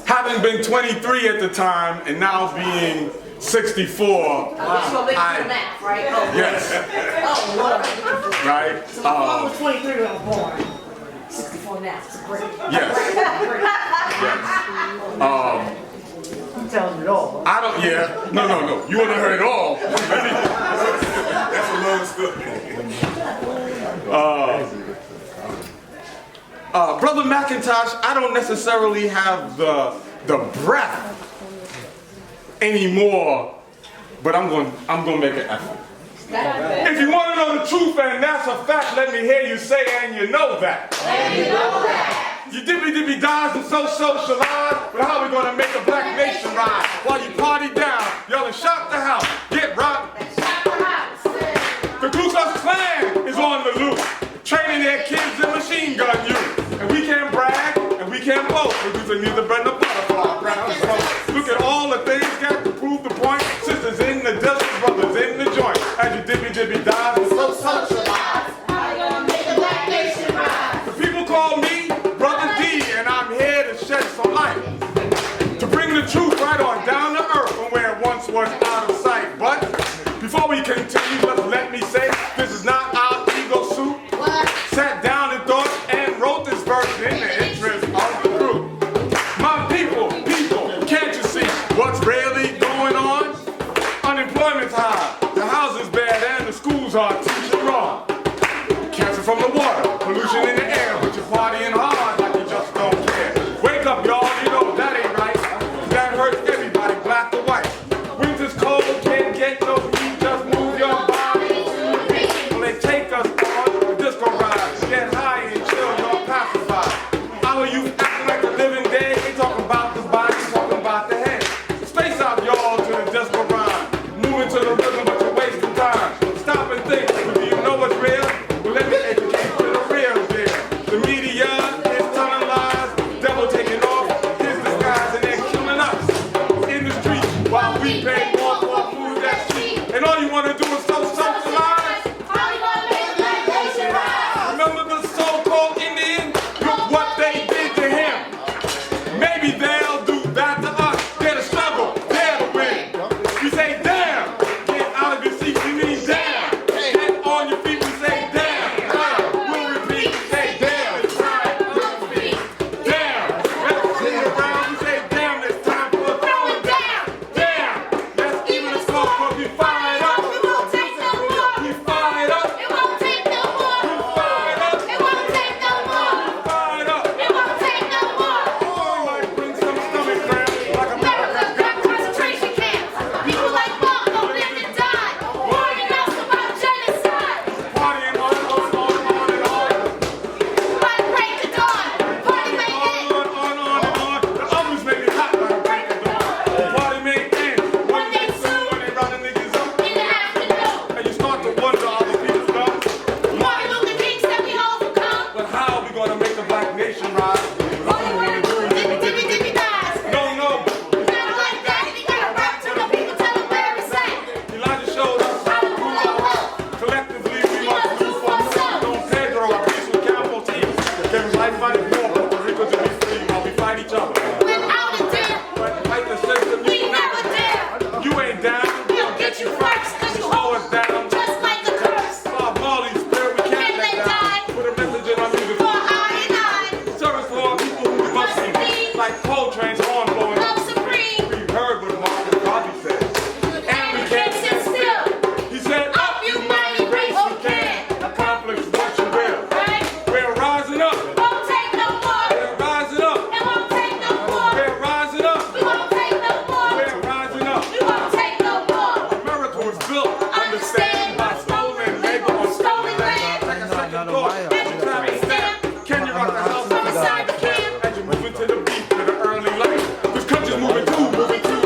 Speaker 5: having been 23 at the time and now being 64,
Speaker 2: math, right? Oh,
Speaker 5: yes.
Speaker 2: Oh,
Speaker 5: right?
Speaker 2: I was 23 when I was born. 64 now. It's great.
Speaker 5: Yes.
Speaker 6: Tells it all.
Speaker 5: I don't, yeah. No. You want to hear it all. That's a long story. Brother McIntosh, I don't necessarily have the breath anymore, but I'm going to make an effort. If you want to know the truth, and that's a fact, let me hear you say, and you know that. And you know that. You dippy dies and so socialize, but how we going to make a black nation rise? While you party down, yelling, shock the house, get rocked. The Ku Klux Klan is on the loose, training their kids in machine gun use. And we can't brag, and we can't boast, because we neither bread nor butter for our brown smoke. Look at all the things got to prove the point. Sisters in the desert, brothers in the joint. As you dippy dies and so socialize. How you gonna make a black nation rise? The people call me Brother D, and I'm here to shed some light. To bring the truth right on down to earth from where it once was out of sight. But before we continue, let me say, this is not our ego suit. Sat down and thought and wrote this verse in the interest of the group. My people, can't you see what's really going on? Unemployment's high, the house is bad, and the schools are teaching wrong. Cancer from the water, pollution in the air, but you're partying hard like you just don't care. Wake up, y'all, you know that ain't right. That hurts everybody, black or white. Winter's like the living dead, they talking about the body, talking about the head. Space out, y'all, to the desperate rhyme. Moving to the rhythm, but you're wasting time. Stop and think, do you know what's real? Well, let me educate you to the real deal. The media is telling lies, devil taking off his disguise, and they're killing us in the streets while we pay more for food that's cheap. And all you want to do is socialize. Remember the so-called Indian? Look what they did to him. Maybe they'll do that to us. They're the struggle, they're the win. We say damn. Get out of your seat, we mean damn. Get on your feet, we say damn. We'll repeat, say damn. It's time to speak. Damn. Let's sit around, we say damn. It's time for throwing down. Damn. Let's even the smoke, cause we fired up. We fired up.
Speaker 2: It won't take no more.
Speaker 5: We fired up.
Speaker 2: It won't take no more.
Speaker 5: We fired up.
Speaker 2: It won't take no more.
Speaker 5: Oh, might bring some stomach cramps like a
Speaker 2: America got concentration camps. People like Marco lived and died. Warning us about genocide.
Speaker 5: partying on and on.
Speaker 2: By the break of dawn, party may end.
Speaker 5: On. The ovens make it hot by the break of dawn. The party may end one day soon when they round the niggas up.
Speaker 2: In the afternoon,
Speaker 5: And you start to wonder how the people come.
Speaker 2: Martin Luther King said we overcome.
Speaker 5: But how are we gonna make the black nation rise?
Speaker 2: Only when we do Dibby dies.
Speaker 5: No.
Speaker 2: Not like that. We gotta rap to the people, tell them where it's at.
Speaker 5: Elijah showed us how to pull our wealth. Collectively, we must do for ourselves. Don Pedro, a piece with Campo team. Give life fighting for Puerto Rico to be free while we fight each other.
Speaker 2: Without a dare,
Speaker 5: But fight the system,
Speaker 2: we
Speaker 5: you
Speaker 2: never dare.
Speaker 5: You ain't down.
Speaker 2: We'll get you first, cause you
Speaker 5: Slow us down.
Speaker 2: just like a curse.
Speaker 5: Bob Marley's spirit, we can't
Speaker 2: Can
Speaker 5: let
Speaker 2: they
Speaker 5: down.
Speaker 2: die?
Speaker 5: Put a message in our music.
Speaker 2: For I and I,
Speaker 5: Service for our people who must be like coal trains horn blowing.
Speaker 2: love supreme.
Speaker 5: We heard what Marcus Garvey said.
Speaker 2: And we can't sit still.
Speaker 5: He said,
Speaker 2: Up you mighty race who can.
Speaker 5: accomplish what you will.
Speaker 2: Right?
Speaker 5: We're rising up.
Speaker 2: Won't take no more.
Speaker 5: We're rising up.
Speaker 2: It won't take no more.
Speaker 5: We're rising up.
Speaker 2: We won't take no more.
Speaker 5: We're rising up.
Speaker 2: We won't take no more.
Speaker 5: America was built, understand, by stolen labor on stolen land. Like a second thought. Can you rock the house
Speaker 2: From inside the camp.
Speaker 5: as you move into the beat to the early light? This country's moving to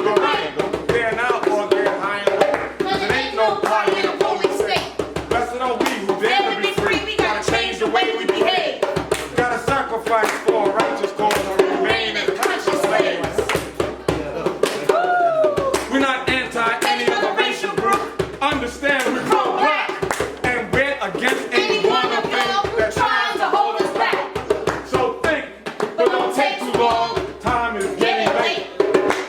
Speaker 5: the right. They're now on their high and low.
Speaker 2: Cause it ain't no party in a police state.
Speaker 5: Blessed are we who dare
Speaker 2: Dare
Speaker 5: to be free.
Speaker 2: we gotta change the way we behave.
Speaker 5: Gotta sacrifice for a righteous cause or remain as conscious slaves. We're not anti any other racial group. Understand we're pro-black. And we're against any one of them that tries to hold us back. So think, but don't take too long. Time is getting late.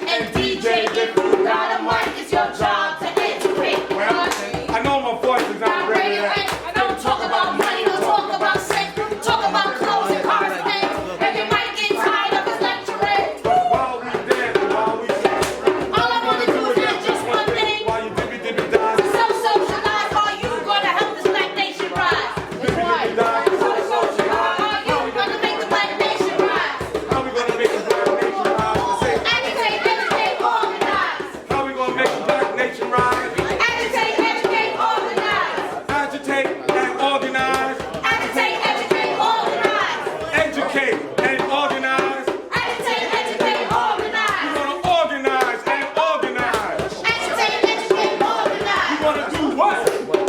Speaker 2: And DJ, if you got a mic, it's your job to educate.
Speaker 5: Well, I know my voice is not ready yet.
Speaker 2: Don't talk about money, don't talk about sex, talk about clothes and cars and things. And you might get tired of his lecturing.
Speaker 5: While we dance, while we sing.
Speaker 2: All I wanna do is have just one thing.
Speaker 5: While you dibby die.
Speaker 2: So socialize, are you gonna help this black nation rise?
Speaker 5: Dibby die.
Speaker 2: So socialize, are you gonna make the black nation rise?
Speaker 5: How we gonna make the black nation rise? Say,
Speaker 2: Agitate, educate, organize.
Speaker 5: how we gonna make the black nation rise?
Speaker 2: Agitate, educate, organize.
Speaker 5: Agitate and organize.
Speaker 2: Agitate, educate, organize.
Speaker 5: Educate and organize.
Speaker 2: Agitate, educate, organize.
Speaker 5: We're gonna organize and organize.
Speaker 2: Agitate, educate, organize.
Speaker 5: We're gonna do what?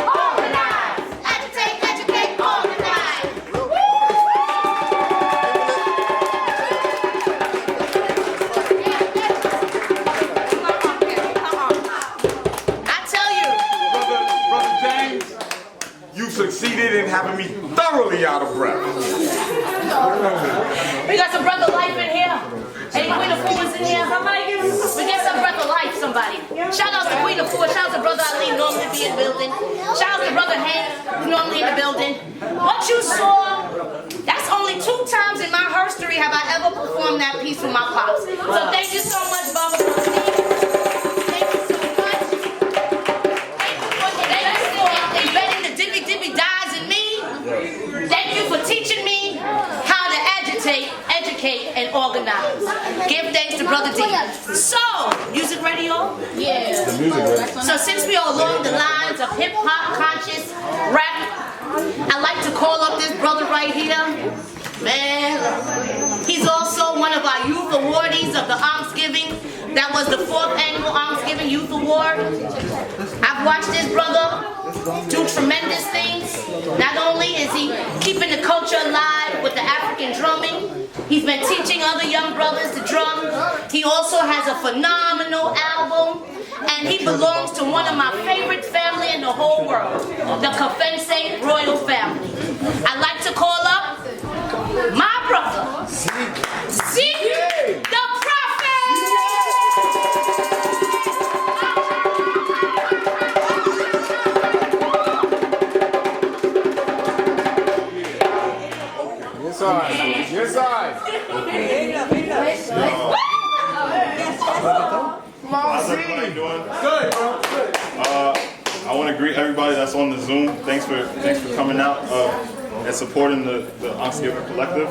Speaker 2: Organize. Agitate, educate, organize. I tell you,
Speaker 5: Brother James, you succeeded in having me thoroughly out of breath.
Speaker 2: we got some brother life in here. Hey, Queen of Food is in here. We get some brother life, somebody. Shout out to Queen of Food. Shout out to Brother Ali, normally be in the building. Shout out to Brother Hank, who's normally in the building. What you saw, that's only 2 times in my history have I ever performed that piece with my pops. So thank you so much, Baba. Thank you so much. Thank you for embedding the Dibby dies in me. Thank you for teaching me how to agitate, educate, and organize. Give thanks to Brother D. So, music ready, y'all? Yeah. So since we are along the lines of hip-hop, conscious, rap, I like to call up this brother right here. Man, he's also one of the Ankhsgiving. That was the 4th annual Ankhsgiving Youth Award. I've watched this brother do tremendous things. Not only is he keeping the culture alive with the African drumming, he's been teaching other young brothers to drum. He also has a phenomenal album, and he belongs to one of my favorite family in the whole world, the Kafense royal family. I'd like to call up my brother, Zeke the Prophet!
Speaker 5: Yes, I. Yes, I.
Speaker 11: How's everybody doing? Good, bro. Good. I want to greet everybody that's on the Zoom. Thanks for coming out and supporting the Ankhsgiving Collective.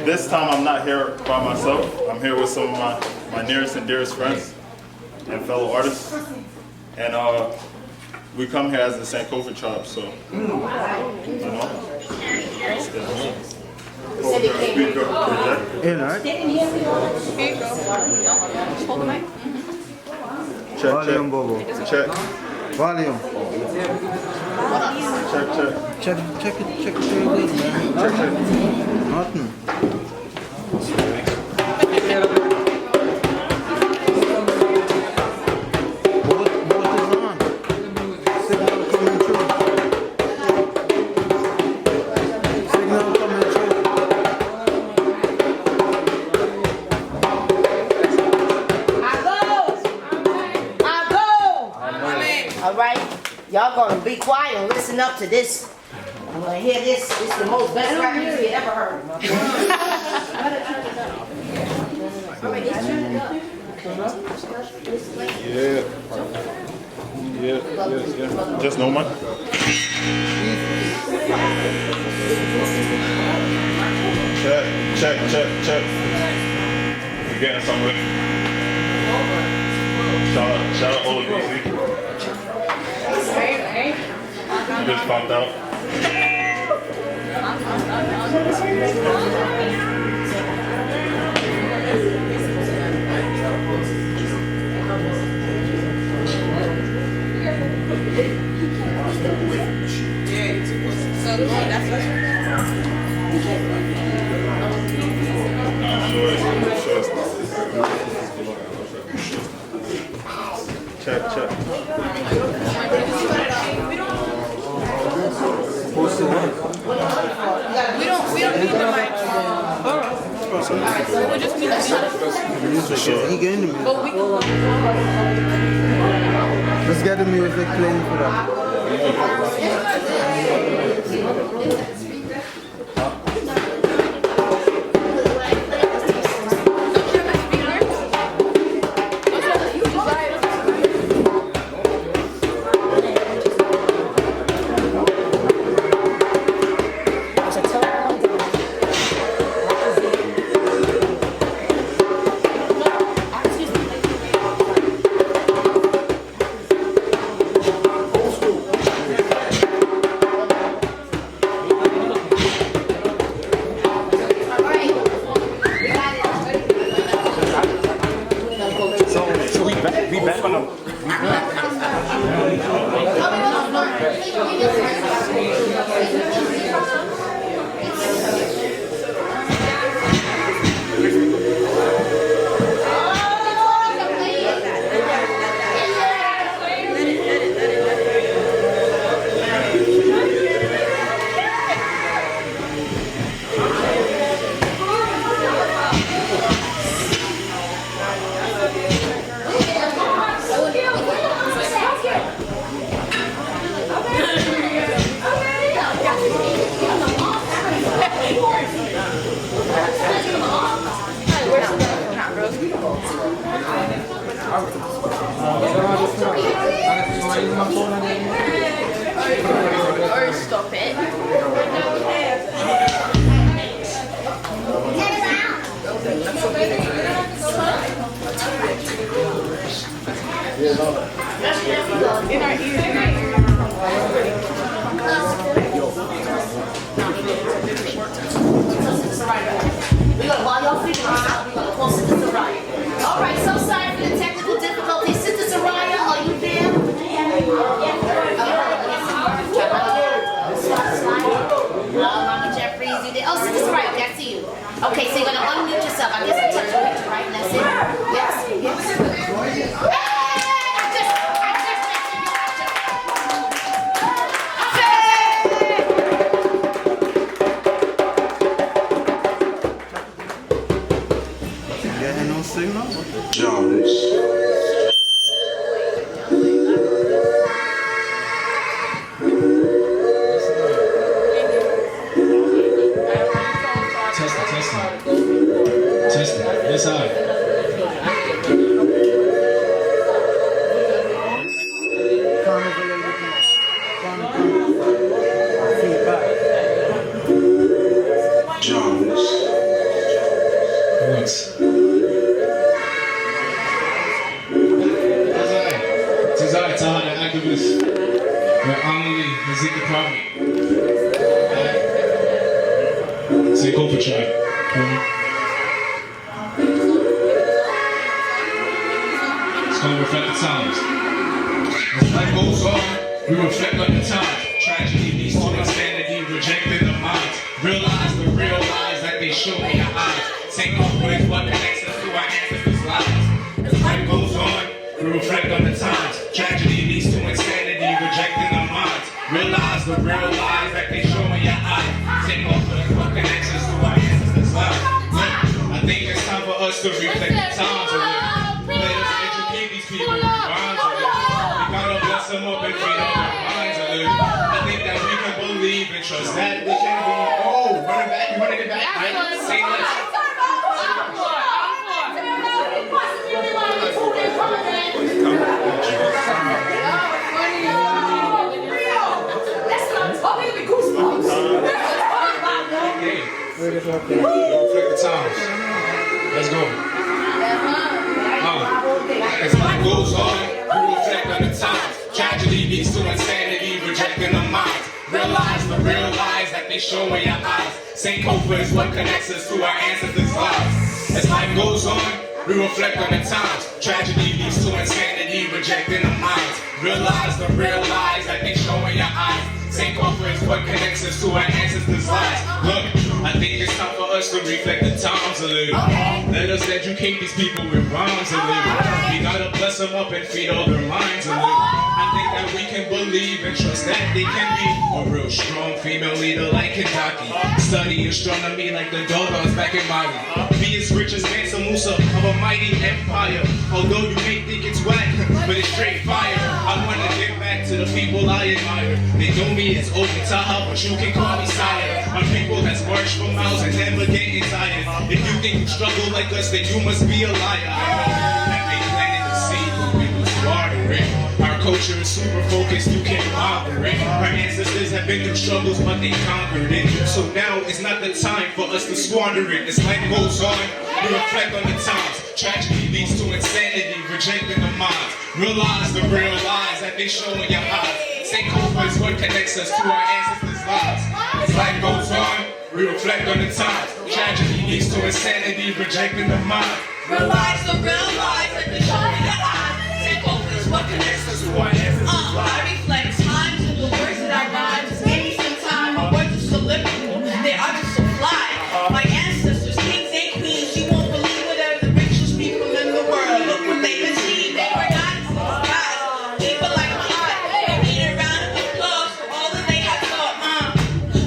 Speaker 11: This time I'm not here by myself. I'm here with some of my nearest and dearest friends and fellow artists. And we come here as the Sankofa tribe, so you know. Check, volume, Bobo. Check.
Speaker 4: Volume.
Speaker 11: Check.
Speaker 4: Check it really good, man. Nothing.
Speaker 2: Y'all gonna be quiet and listen up to this. I'm gonna hear this. This is the most best rap music you ever heard.
Speaker 11: Yeah. Just no mic. Check. We're getting somewhere. Shout out all of these. You just popped out. Check.
Speaker 12: We don't need the mic. We'll just need the music.
Speaker 4: He getting the music.
Speaker 12: But we can
Speaker 4: Let's get the music playing for that.
Speaker 12: or stop it. In our ear, in our ear.
Speaker 2: While y'all Okay, so you're gonna unmute yourself. I guess I touched the picture, right? That's it. Yes.
Speaker 13: Testing. Yes, I. Activists, we're honorably Ezekiel Prophet. Say go for try. It's gonna reflect the times. As life goes on, we reflect on the times. Tragedy leads to insanity, rejecting the minds. Realize the real lies that they show in your eyes. Take over is what connects us to our ancestors' lives. As life goes on, we reflect on the times. Tragedy leads to insanity, rejecting the minds. Realize the real lies that they show in your eyes. Take over is what connects us to our ancestors' lives. Look, I think it's time for us to reflect the times a little. Let us educate these people with rhymes a little. We gotta bless them up and feed on their minds a little. I think that we can believe and trust that we can be. Oh, run it back, you running it back? Right? Say less. Reflect the times. Let's go. As life goes on, we reflect on the times. Tragedy leads to insanity, rejecting the minds. Realize the real lies that they show in your eyes. Sankofa is what connects us to our ancestors' lives. As life goes on, we reflect on the times. Tragedy leads to insanity, rejecting the minds. Realize the real lies that they show in your eyes. Sankofa is what connects us to our ancestors' lives. Look, I think it's time for us to reflect the times a little. Let us educate these people with rhymes a little. We gotta bless them up and feed all their minds a little. I think that we can believe and trust that they can be a real strong female leader like Kentucky. Study astronomy like the Doggons back in Mali. Be as rich as Mansa Musa of a mighty empire. Although you may think it's whack, but it's straight fire. I wanna give back to the people I admire. They know me as Open Taha, but you can call me sire. My people has marched for miles and never getting tired. If you think you struggle like us, then you must be a liar. I know that they planted the seed, but we was watering. Our culture is super focused, you can't bother it. Our ancestors have been through struggles, but they conquered it. So now it's not the time for us to squander it. As life goes on, we reflect on the times. Tragedy leads to insanity, rejecting the minds. Realize the real lies that they show in your eyes. Sankofa is what connects us to our ancestors' lives. As life goes on, we reflect on the times. Tragedy leads to insanity, rejecting the mind.
Speaker 12: Realize the real lies that they show in your eyes. Sankofa is what connects us to our ancestors' lives. I reflect times and the words that I rhyme. Just give me some time, my words are so lyrical. They are just so fly. My ancestors, kings and queens, you won't believe whatever the richest people in the world. Look what they've achieved. They were not guys. People like my eye. They need a round of applause for all that they have taught.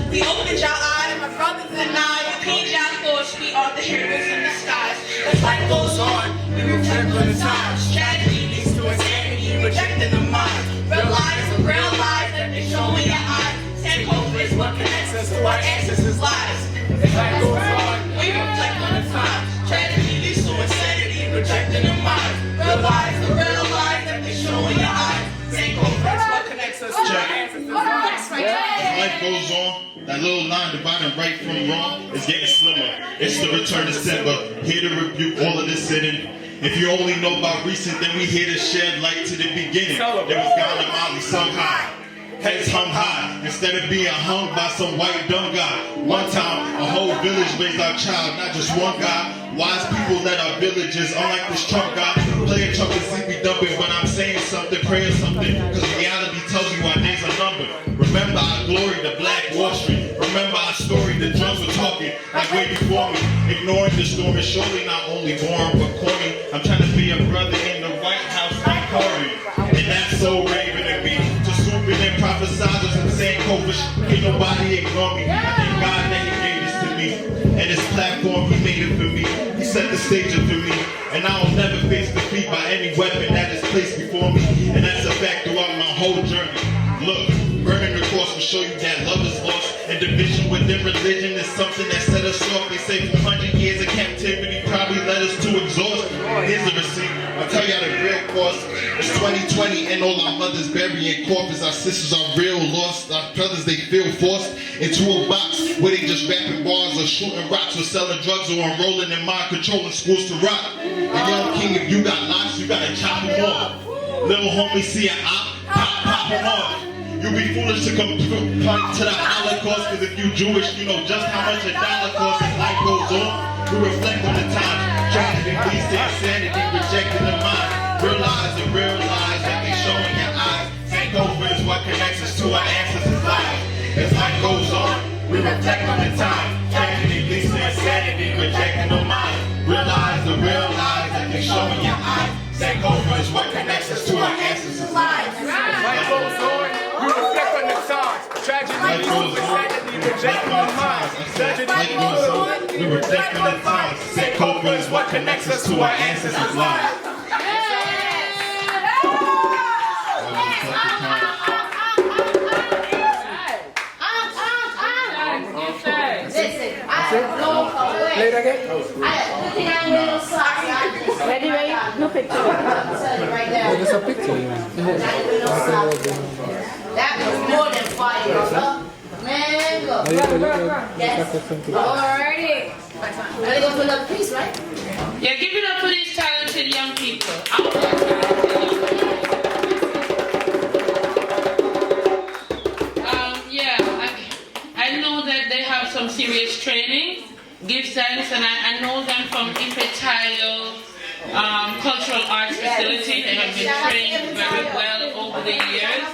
Speaker 12: We opened your eyes, my brothers and I. We cleaned your thoughts. We are the heroes in the skies. As life goes on, we reflect on the times. Tragedy leads to insanity, rejecting the mind. Realize the real lies that they show in your eyes. Sankofa is what connects us to our ancestors' lives. As life goes on, we reflect on the times. Tragedy leads to insanity, rejecting the mind. Realize the real lies that they show in your eyes. Sankofa is what connects us to our ancestors' lives.
Speaker 14: As life goes on, that little line dividing right from wrong is getting slimmer. It's the return of Simba, here to rebuke all of this sinning. If you only know about recent, then we here to shed light to the beginning. There was Ghana Mali somehow. Heads hung high, instead of being hung by some white dumb guy. One time, a whole village raised our child, not just one guy. Wise people led our villages, unlike this Trump guy. Playing Trump and sleepy dumping, but I'm saying something, praying something. Cause reality tells you our days are numbered. Remember our glory, the Black Wall Street. Remember our story, the drums were talking like way before me. Ignoring the story, surely not only boring but corny. I'm trying to be a brother in the White House like Corey. And that's so raving and me. To swooping in prophesizers and saying COVID, ain't nobody ignore me. I thank God that he gave this to me. And this platform, he made it for me. He set the stage up for me. And I will never face defeat by any weapon that is placed before me. And that's a fact throughout my whole journey. Look, burning the cross will show you that love is lost. And division within religion is something that set us off. They say 400 years of captivity probably led us to exhaust. Here's the receipt. I'll tell y'all the real cost. It's 2020 and all our mothers burying corpses. Our sisters are real lost. Our brothers, they feel forced into a box where they just rapping bars or shooting rocks or selling drugs or enrolling in mind controlling schools to rock. And young king, if you got locks, you gotta chop them off. Little homie see an op, pop them off. You be foolish to come to the Holocaust, cause if you Jewish, you know just how much a dollar costs as life goes on. We reflect on the times, tragedy leads to insanity, rejecting the mind. Realize the real lies that they show in your eyes. Takeover is what connects us to our ancestors' lives. As life goes on, we reflect on the time. Tragedy leads to insanity, rejecting the mind. Realize the real lies that they show in your eyes. Takeover is what connects us to our ancestors' lives.
Speaker 5: Life goes on, we reflect on the times. Tragedy leads to insanity, rejecting the mind. Tragedy goes on,
Speaker 14: we reflect on the times. Takeover is what connects us to our ancestors' lives.
Speaker 2: Play it again? Ready? No picture.
Speaker 15: There's a picture.
Speaker 2: That was more than fire. Man, go. Yes. Alrighty. Ready to go for another piece, right?
Speaker 16: Yeah, give it up for these talented young people. I know that they have some serious training. Give thanks, and I know them from Ifetayo Cultural Arts Facility. They have been trained very well over the years.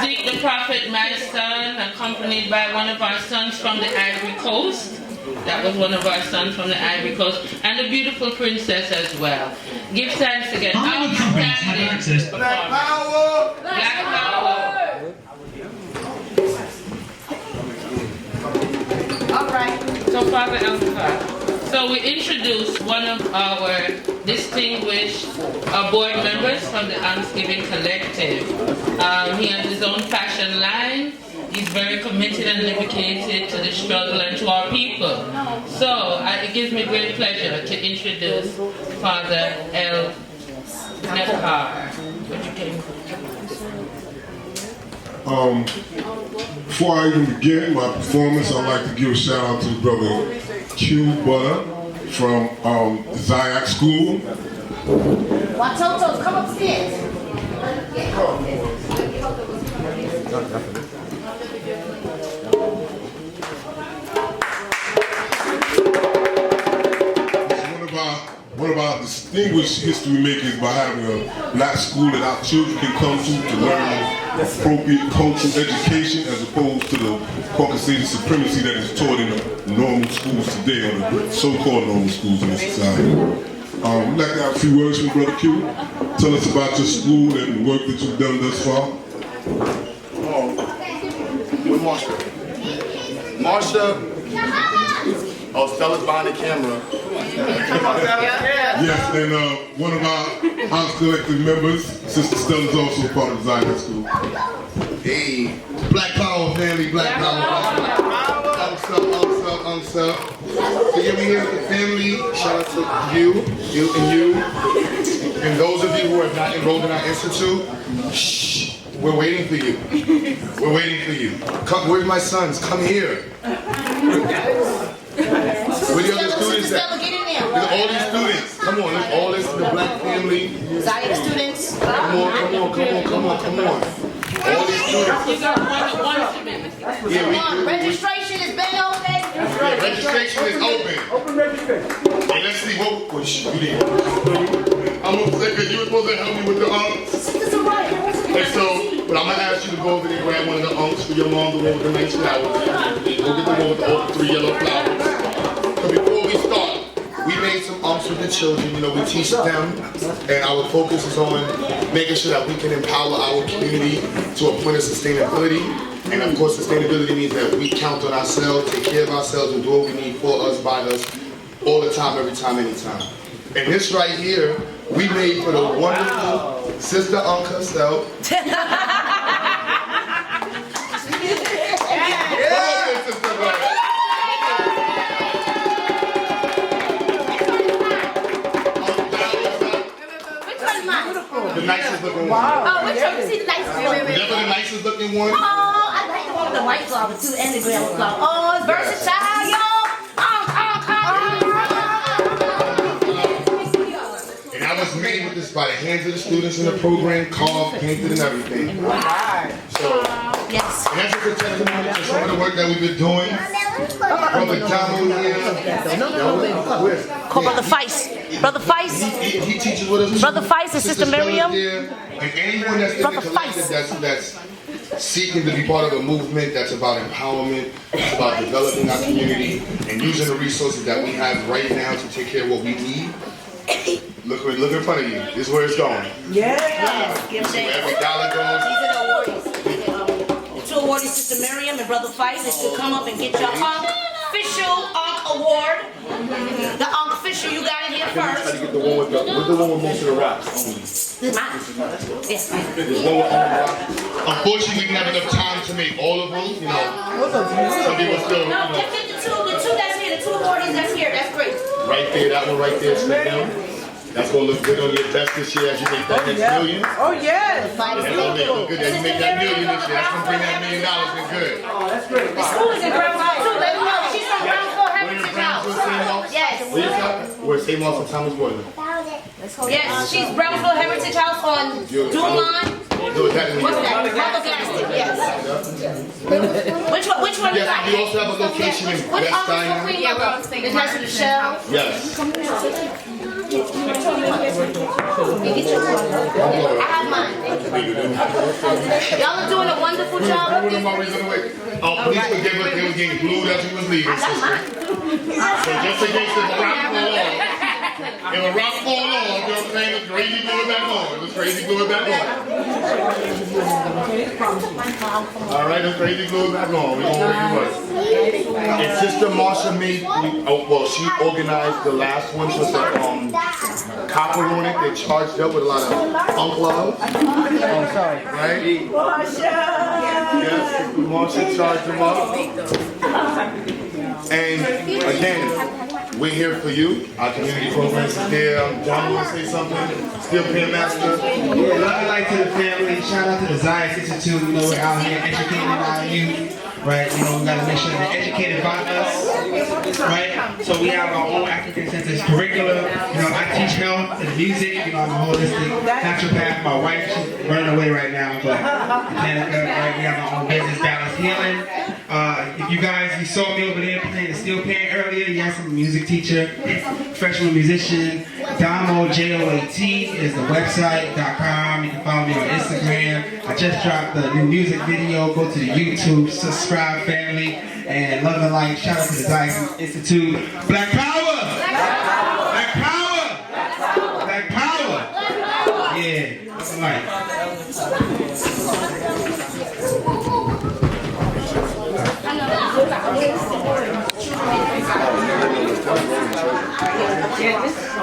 Speaker 16: Zeke the Prophet, my son, accompanied by one of our sons from the Ivory Coast. That was one of our sons from the Ivory Coast, and the beautiful princess as well. Give thanks again. Outstanding performance. Black Power! Black Power!
Speaker 2: All right.
Speaker 16: So, Father Elkhart, so we introduced one of our distinguished board members from the Ankhsgiving Collective. He has his own fashion line. He's very committed and dedicated to the struggle and to our people. So, it gives me great pleasure to introduce Father Elkhart.
Speaker 17: Before I even begin my performance, I'd like to give a shout out to Brother Q Butter from Ziac School.
Speaker 2: Watotos, come upstairs.
Speaker 17: One of our distinguished history makers by having a black school that our children can come to learn appropriate cultural education as opposed to the Caucasian supremacy that is taught in the normal schools today, or the so-called normal schools in this society. We'd like to have a few words from Brother Q. Tell us about your school and the work that you've done thus far.
Speaker 18: With Marsha. Oh, Stella's behind the camera.
Speaker 17: Yes, and one of our house collective members, Sister Stella, is also part of Zion School.
Speaker 18: Hey, Black Power family, Black Power. What's up? So yeah, we here with the family. Shout out to you, and those of you who have not enrolled in our institute. Shh, we're waiting for you. We're waiting for you. Come, where's my sons? Come here. Where the other students at? Look at all these students. Come on, look, all this the black family.
Speaker 2: Zion students.
Speaker 18: Come on. All these students.
Speaker 2: Registration has been open.
Speaker 18: Yeah, registration is open. Open registration. Hey, let's see what you did. I'm gonna say, cause you were supposed to help me with the And so But I'm gonna ask you to go over there and grab one of the unks for your mom, the one with the nice flowers. Go get the one with all the 3 yellow flowers. But before we start, we made some unks with the children. You know, we teach them, and our focus is on making sure that we can empower our community to a point of sustainability. And of course, sustainability means that we count on ourselves, take care of ourselves, and do what we need for us, by us, all the time, every time, anytime. And this right here, we made for the wonderful Sister Ankh herself. The nicest looking one.
Speaker 2: Wow. Oh, which one? See the nicest one?
Speaker 18: Never the nicest looking one.
Speaker 2: Oh, I like the one with the white flower too, and the green flower. Oh, it's versatile, yo.
Speaker 18: And that was made with this by the hands of the students in the program, carved, painted, and everything. So,
Speaker 2: yes.
Speaker 18: And that's just a testimony to some of the work that we've been doing. Brother Donald here.
Speaker 2: Call Brother Feist. Brother Feist.
Speaker 18: He teaches with us.
Speaker 2: Brother Feist and Sister Miriam.
Speaker 18: And anyone that's in the collective that's seeking to be part of a movement that's about empowerment, it's about developing our community, and using the resources that we have right now to take care of what we need. Look in front of you. This is where it's going.
Speaker 2: Yes. Give
Speaker 18: This is where every dollar goes.
Speaker 2: These are the awardees. The 2 awardees, Sister Miriam and Brother Feist, that should come up and get your official Ankh award. The Ankh official, you got it here
Speaker 18: Try
Speaker 2: first.
Speaker 18: to get the one with most of the rocks only.
Speaker 2: This is mine. Yes.
Speaker 18: There's one with all the rocks. Unfortunately, we didn't have enough time to make all of them. You know, some people still.
Speaker 2: No, just get the two that's here, the 2 awardees that's here. That's great.
Speaker 18: Right there, that one right there, sit down. That's gonna look good on your desk this year as you make that next million.
Speaker 6: Oh, yes.
Speaker 18: That's gonna make it good as you make that million this year. That's gonna bring that $1 million in good.
Speaker 6: Oh, that's great.
Speaker 2: The school is in Brownsville too. Let them know. She's from Brownsville Heritage House. Yes.
Speaker 18: We're CEMOtap and Thomas Boylan.
Speaker 2: Yes, she's Brownsville Heritage House on Duline. What's that? Mother Gaston, yes. Which one you
Speaker 18: Yes,
Speaker 2: got?
Speaker 18: we also have a location in
Speaker 2: Which
Speaker 18: West
Speaker 2: office
Speaker 18: Diamond.
Speaker 2: for Queen Mother? Is that the shell?
Speaker 18: Yes.
Speaker 2: I have mine. Y'all are doing a wonderful job.
Speaker 18: Oh, please forgive us. They was getting glued as we was leaving, sister. So just in case if a rock fall off, if a rock fall off, you know what I'm saying? It's crazy going back on. It's crazy going back on. All right, it's crazy going back on. We gonna make it work. And Sister Marsha made, she organized the last one with the copper on it. They charged up with a lot of Ankh love. Oh, sorry. Right? Marsha! Yes, Marsha charged them up. And again, we're here for you. Our community programs is there. John, want to say something? Steel Pen Master.
Speaker 19: Yeah, love light to the family. Shout out to the Zion Institute. You know, we're out here educating our youth. Right, you know, we gotta make sure they're educated by us, right? So we have our own African-centered curriculum. You know, I teach health and music. You know, I'm a holistic naturopath. My wife, she's running away right now, but Danica, right? We have our own business, Balance Healing. If you guys, you saw me over there playing the steel pan earlier. Yes, I'm a music teacher, professional musician. Damo, J-O-A-T is the website.com. You can follow me on Instagram. I just dropped the new music video. Go to the YouTube, subscribe, family, and love and light. Shout out to the Zion Institute. Black Power! Black Power! Black Power! Yeah, love and light.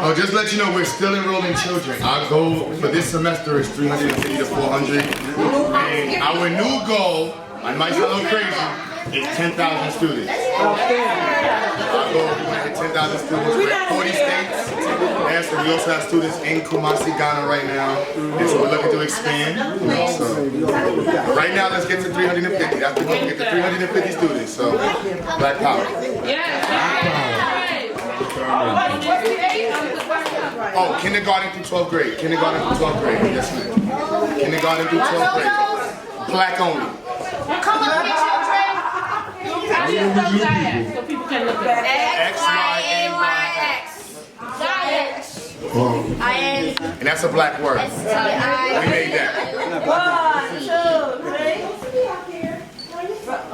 Speaker 18: Oh, just let you know, we're still enrolling children. Our goal for this semester is 350 to 400. And our new goal, I might sound a little crazy, is 10,000 students. Our goal is to get 10,000 students. We're at 40 states. And so we also have students in Kumasi, Ghana right now. And so we're looking to expand. So right now, let's get to 350. That's the goal, get to 350 students. So, Black Power. Oh, kindergarten through 12th grade. Kindergarten through 12th grade. Yes, ma'am. Kindergarten through 12th grade. Black only.
Speaker 2: Come on, get your tray. How do you spell Zion? So people can look at it. X-Y-N-Y-X. Zion. I-N.
Speaker 18: And that's a black word. We made that.
Speaker 2: 1, 2,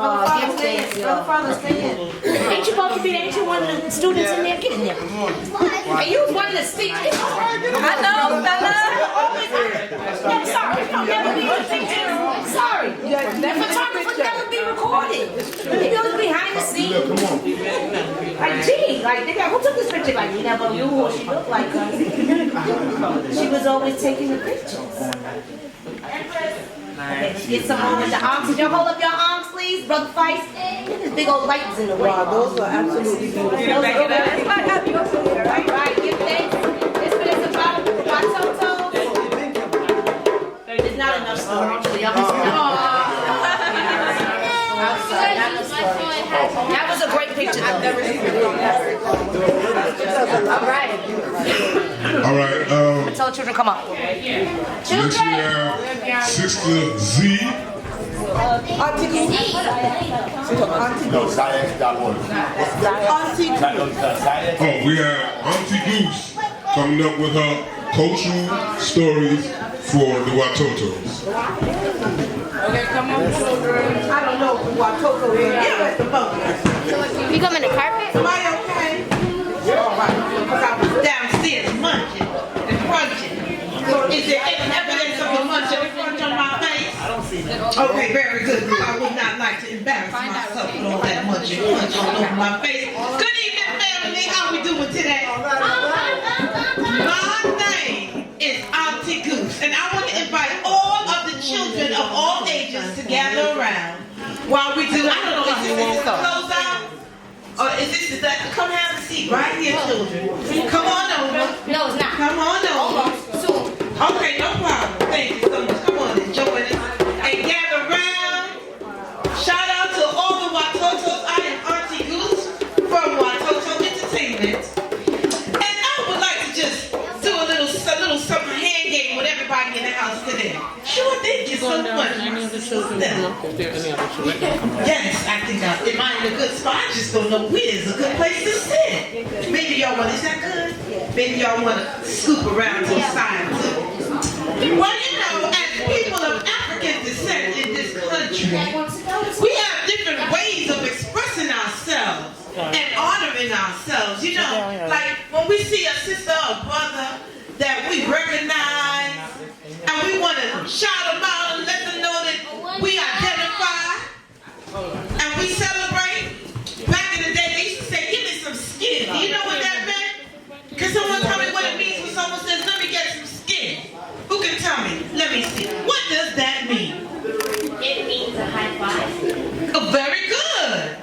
Speaker 2: Brother Father, stay in. Ain't you supposed to be? Ain't you one of the students in there? Get in there. And you was one of the students. I know, fella. No, sorry. You don't never be in the picture. Sorry. That photographer never be recorded. He goes behind the scenes. Like, gee, like, who took this picture? Like, you never knew what she looked like. She was always taking the pictures. Okay, let's get some more with the arms. Could y'all hold up your arms, please? Brother Feist? There's big old lights in the way.
Speaker 6: Wow, those are absolutely beautiful.
Speaker 2: All right, give thanks. This one is about Watoto. There's not enough storage. So y'all can that was a great picture, though. I've never seen it. All right.
Speaker 17: All right.
Speaker 2: Tell the children, come up.
Speaker 17: Next we have Sister Z. Oh, we have Auntie Goose coming up with her cultural stories for the Watotos.
Speaker 6: Okay, come on, children. I don't know who Watoto is. Yeah, at the moment.
Speaker 20: You come in the carpet?
Speaker 6: Am I okay? All right, because I was downstairs munching and crunching. Is there any evidence of a munch and crunch on my face? I don't see that. Okay, very good. I would not like to embarrass myself with all that munch and crunch all over my face. Good evening, family. How we doing today? My name is Auntie Goose, and I want to invite all of the children of all ages to gather around while we do, I don't know, is this close out? Or is this that? Come have a seat right here, children. Come on over.
Speaker 2: No, it's not.
Speaker 6: Come on over. Okay, no problem. Thank you so much. Come on and join us and gather around. Shout out to all the Watotos. I am Auntie Goose from Watoto Entertainment. And I would like to just do a little something hand game with everybody in the house today. Sure, thank you so much. Yes, I think am I in a good spot? I just don't know where is a good place to sit. Maybe y'all want, is that good? Maybe y'all want to scoop around to the side too. Well, you know, as people of African descent in this country, we have different ways of expressing ourselves and honoring ourselves. You know, like when we see a sister or brother that we recognize and we want to shout them out and let them know that we identify and we celebrate. Back in the day, they used to say, give me some skin. Do you know what that meant? Can someone tell me what it means when someone says, let me get some skin? Who can tell me? Let me see. What does that mean?
Speaker 20: It means a high five.
Speaker 6: Oh, very good.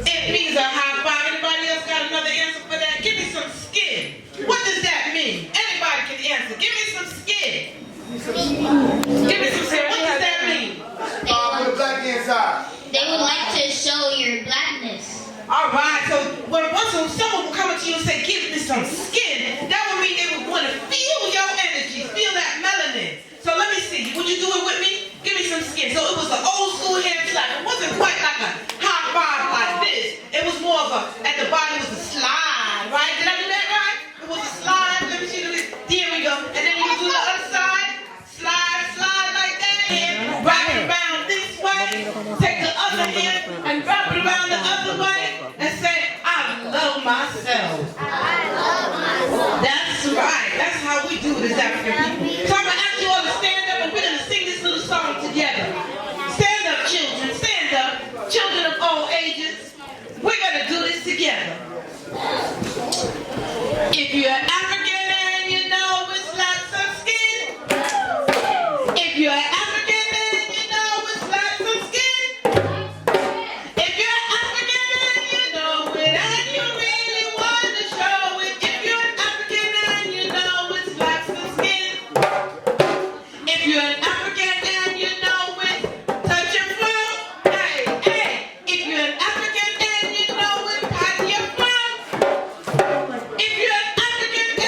Speaker 6: It means a high five. Anybody else got another answer for that? Give me some skin. What does that mean? Anybody can answer. Give me some skin. Give me some skin. What does that mean?
Speaker 18: Put the black inside.
Speaker 20: They would like to show your blackness.
Speaker 6: All right, so once someone will come up to you and say, give me some skin, that would mean they would want to feel your energy, feel that melanin. So let me see, would you do it with me? Give me some skin. So it was an old school handshake. It wasn't quite like a high five like this. It was more of a, at the bottom was a slide, right? Did I do that right? It was a slide. Let me see. There we go. And then you do the other side. Slide like that. And wrap it around this way. Take the other hand and wrap it around the other way. And say, I love myself. That's right. That's how we do it as African people. So I'm going to ask you all to stand up and we're going to sing this little song together. Stand up, children. Stand up. Children of all ages. We're going to do this together. If you're African and you know it's lots of skin. If you're African and you know it's lots of skin. If you're African and you know it and you really want to show it. If you're African and you know it's lots of skin. If you're an African and you know it, touch your throat. Hey, hey. If you're an African and you know it, pat your throat. If you're an African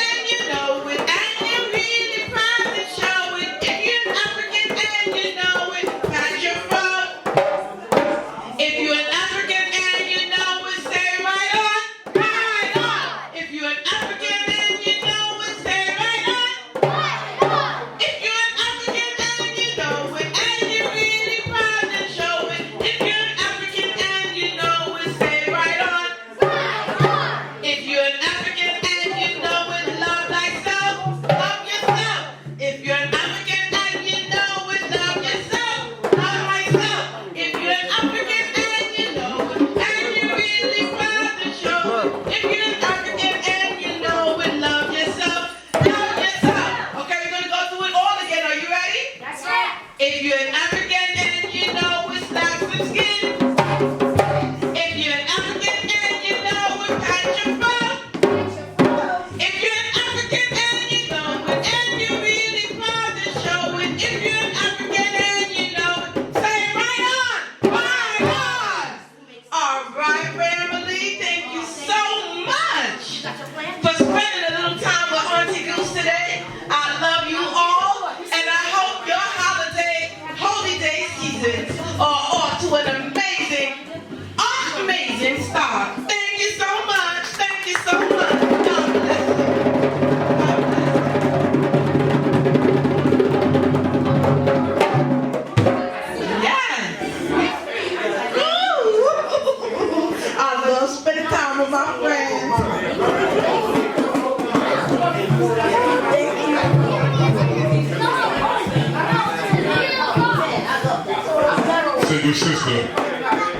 Speaker 17: distinguished sister.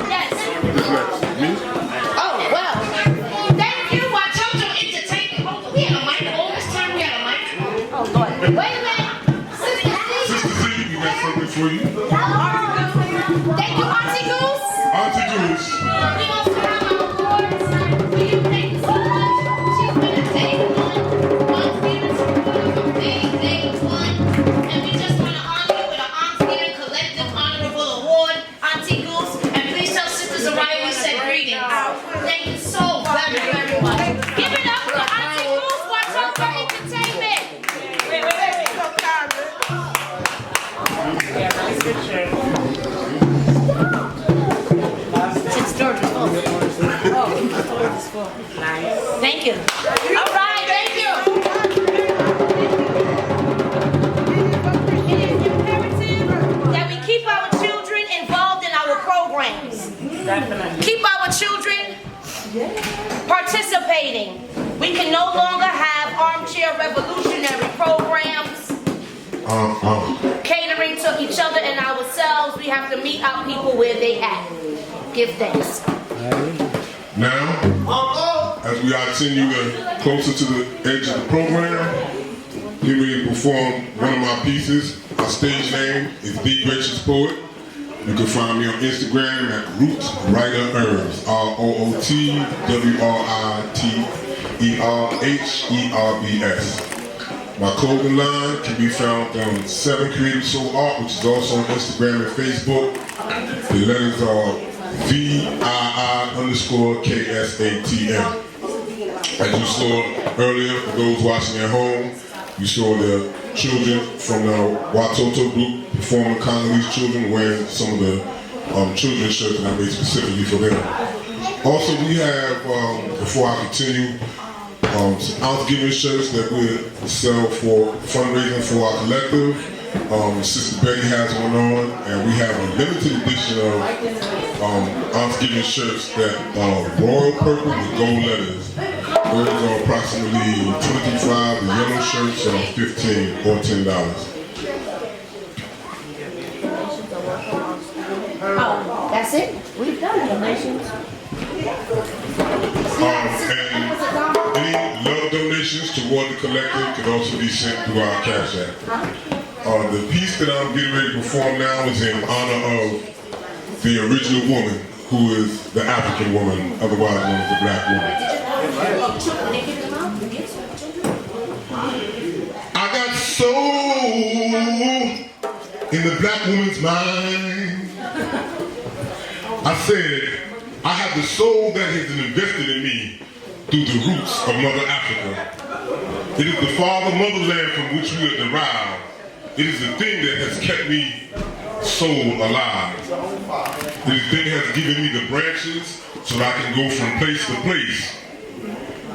Speaker 2: Yes.
Speaker 17: Who's next? Me?
Speaker 2: Oh, well. Thank you. I told you entertainment. Oh, we had a mic. All this time we had a mic. Oh, Lord. Wait a minute.
Speaker 17: Sister Z, we got something for you.
Speaker 2: Thank you, Auntie Goose.
Speaker 17: Auntie Goose.
Speaker 2: We also have our awards for you. Thank you so much. She's been a day one. Aunt's day one. And we just want to honor you with an Ankhsgiving Collective Honorable Award, Auntie Goose. And please tell Sister Zariah we said greetings. Thank you so very, very much. Give it up for Auntie Goose. Watch out for entertainment. Wait.
Speaker 9: Yeah, nice picture.
Speaker 2: It's George's fault.
Speaker 9: Nice.
Speaker 2: Thank you. All right, thank you. It is imperative that we keep our children involved in our programs.
Speaker 9: Definitely.
Speaker 2: Keep our children participating. We can no longer have armchair revolutionary programs. Catering to each other and ourselves. We have to meet our people where they at. Give thanks.
Speaker 17: Now, as we are continuing closer to the edge of the program, get ready to perform one of my pieces. My stage name is The Gracious Poet. You can find me on Instagram at Root Writer Herbs, ROOTWRITERHERBS. My clothing line can be found on 7 Creative Soul Art, which is also on Instagram and Facebook. The letters are VII_KSATM. As you saw earlier, for those watching at home, you saw the children from the Watoto group performing Congolese children wearing some of the children's shirts that I made specifically for them. Also, we have, before I continue, some Ankhsgiving shirts that we sell for fundraising for our collective. Sister Betty has one on, and we have a limited edition of Ankhsgiving shirts that are royal purple with gold letters. Those are approximately $25. The yellow shirts are $15 or $10.
Speaker 2: Oh, that's it? We've done donations.
Speaker 17: And any love donations toward the collective can also be sent through our Cash App. The piece that I'm getting ready to perform now is in honor of the original woman, who is the African woman, otherwise known as the black woman. I got soul in the black woman's mind. I said, I have the soul that has been invested in me through the roots of Mother Africa. It is the father motherland from which we are derived. It is the thing that has kept me soul alive. It is the thing that has given me the branches so that I can go from place to place.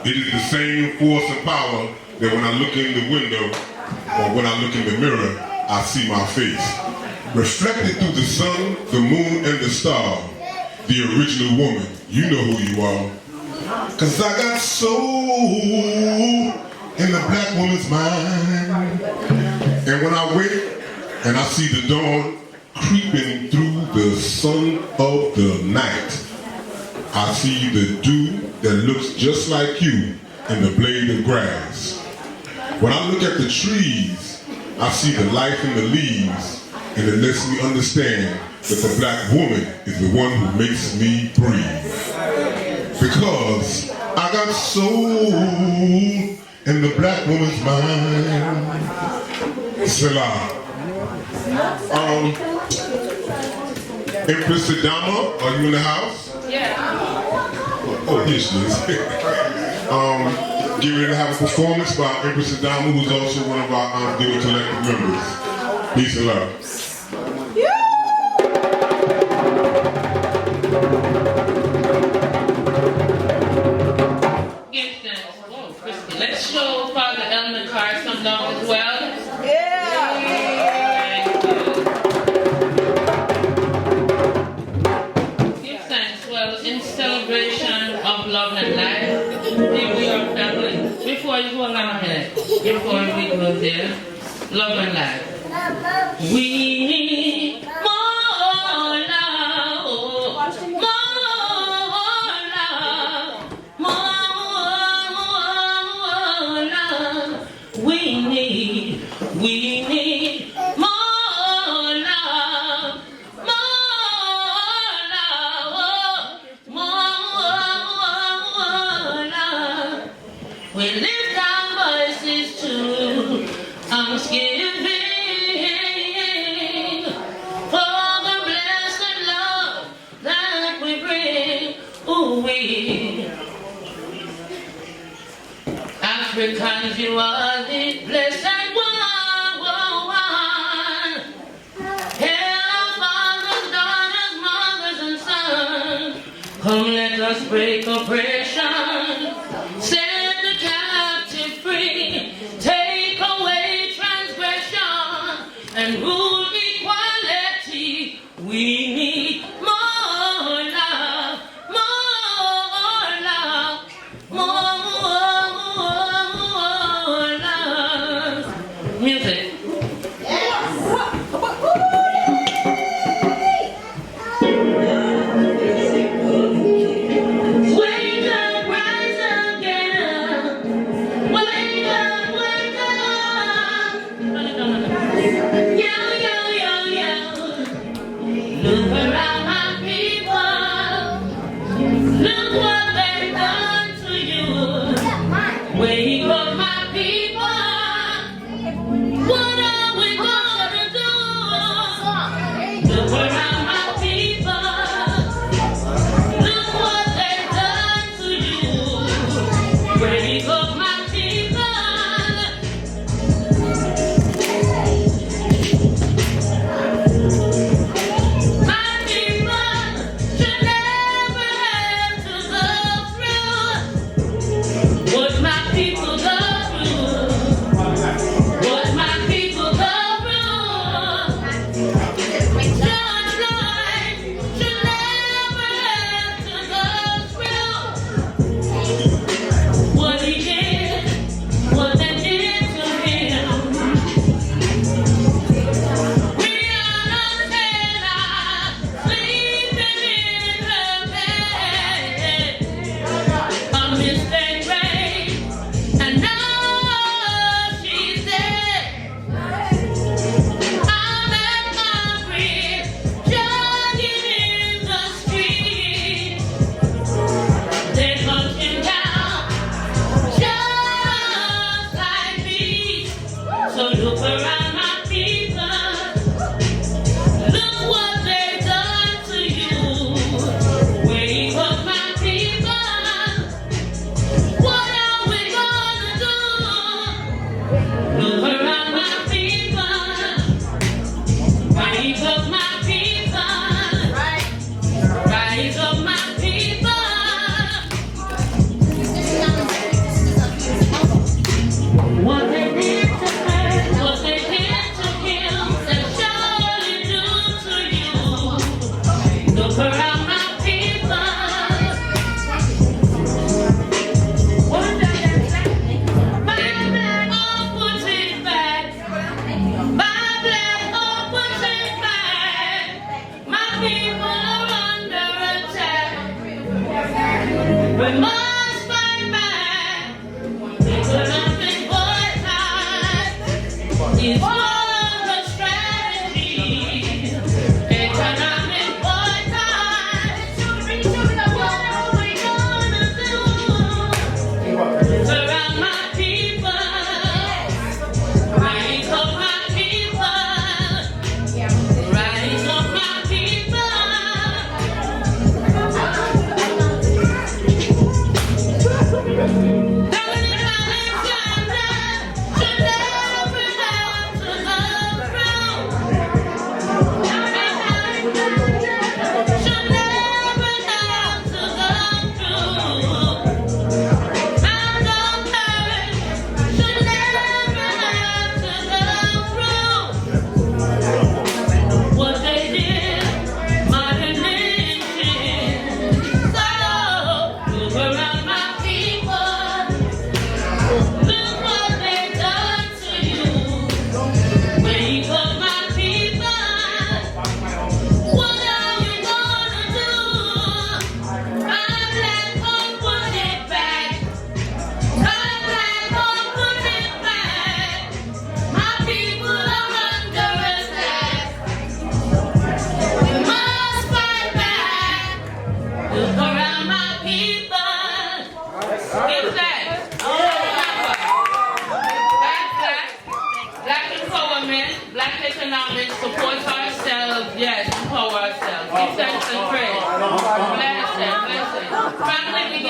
Speaker 17: It is the same force and power that when I look in the window or when I look in the mirror, I see my face. Reflected through the sun, the moon, and the star. The original woman, you know who you are. Cause I got soul in the black woman's mind. And when I wake and I see the dawn creeping through the sun of the night, I see the dew that looks just like you in the blade of grass. When I look at the trees, I see the life in the leaves, and it lets me understand that the black woman is the one who makes me breathe. Because I got soul in the black woman's mind. Selah. Empress Adama, are you in the house?
Speaker 16: Yeah.
Speaker 17: Oh, here she is. Getting ready to have a performance by Empress Adama, who's also one of our Ankhsgiving Collective members. Peace and love.
Speaker 16: Let's show Father Elmer Carr some love as well. Give thanks. Well, in celebration of love and life, here we are family. Before you hold on a minute, before we go there, love and life. We need more love. We need more love, more love, more love. We lift our voices to Ankhsgiving for the blessed love that we bring. Ooh, we Africans, you are the blessed one. Hail our fathers, daughters, mothers, and sons. Come, let us break oppression. Set the captive free. Take away transgression and rule equality. We need more love, more love, more love. Music. Wake up, rise again. Wake up, wake up. Yo, yo, yo, yo. Look around my people. Look what they've done to you. Wake up, my people. What are we gonna do? Look around my people. Look what they've done to you. Wake up, my people. My people should never have to go through what my people go through.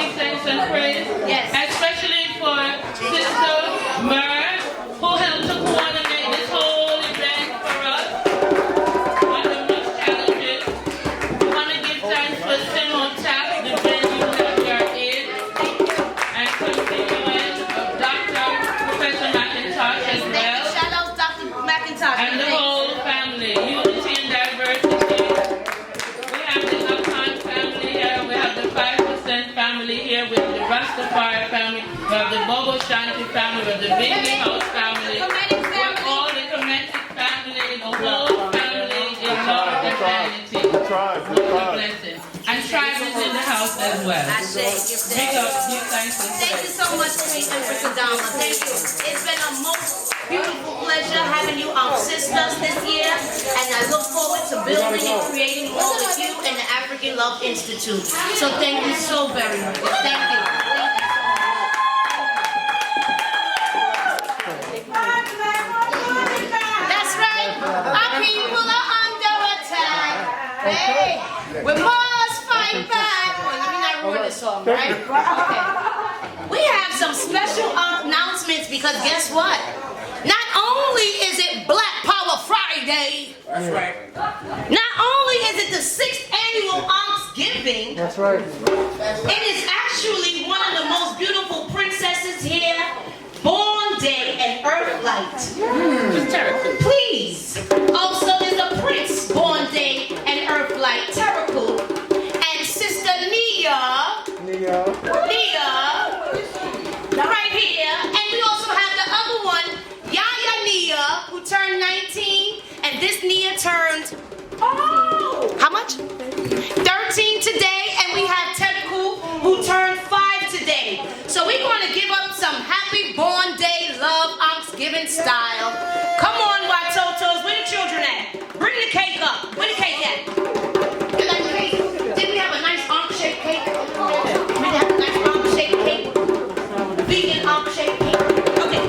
Speaker 16: give thanks and praise.
Speaker 2: Yes.
Speaker 16: Especially for Sister Mer, who helped to coordinate this whole event for us under much challenges. We want to give thanks for CEMOtap, the venue that we are in, and continuing of Dr. Professor McIntosh as well.
Speaker 2: Shout out Dr. McIntosh.
Speaker 16: And the whole family, unity and diversity. We have the Ankhsgiving family here, we have the 5% family here with the Rastafari family, we have the Bobo Shanti family, we have the Bindi House family, we have all the Kemetic family, the whole family in love and unity. Blessing. And tribe is in the house as well. Big up, give thanks and
Speaker 2: Thank you so much, Queen Empress Adama. Thank you. It's been a most beautiful pleasure having you our sisters this year, and I look forward to building and creating more with you and the African Love Institute. So thank you so very much. Thank you. That's right. Our people are under attack. Hey, we must fight back. Well, let me not ruin this song, right? Okay. We have some special announcements because guess what? Not only is it Black Power Friday.
Speaker 15: That's right.
Speaker 2: Not only is it the 6th annual Ankhsgiving.
Speaker 15: That's right.
Speaker 2: It is actually one of the most beautiful princesses here. Born Day and Earthlight. Please. Also, there's a prince, Born Day and Earthlight, Terrible. And Sister Nia. Right here. And we also have the other one, Yaya Nia, who turned 19. And this Nia turned, how much? 13 today. And we have Tedku, who turned 5 today. So we're going to give up some happy Born Day love Ankhsgiving style. Come on, Watotos. Where the children at? Bring the cake up. Where the cake at? You got the cake? Did we have a nice Ankh-shaped cake? We have a nice Ankh-shaped cake? Vegan Ankh-shaped cake? Okay.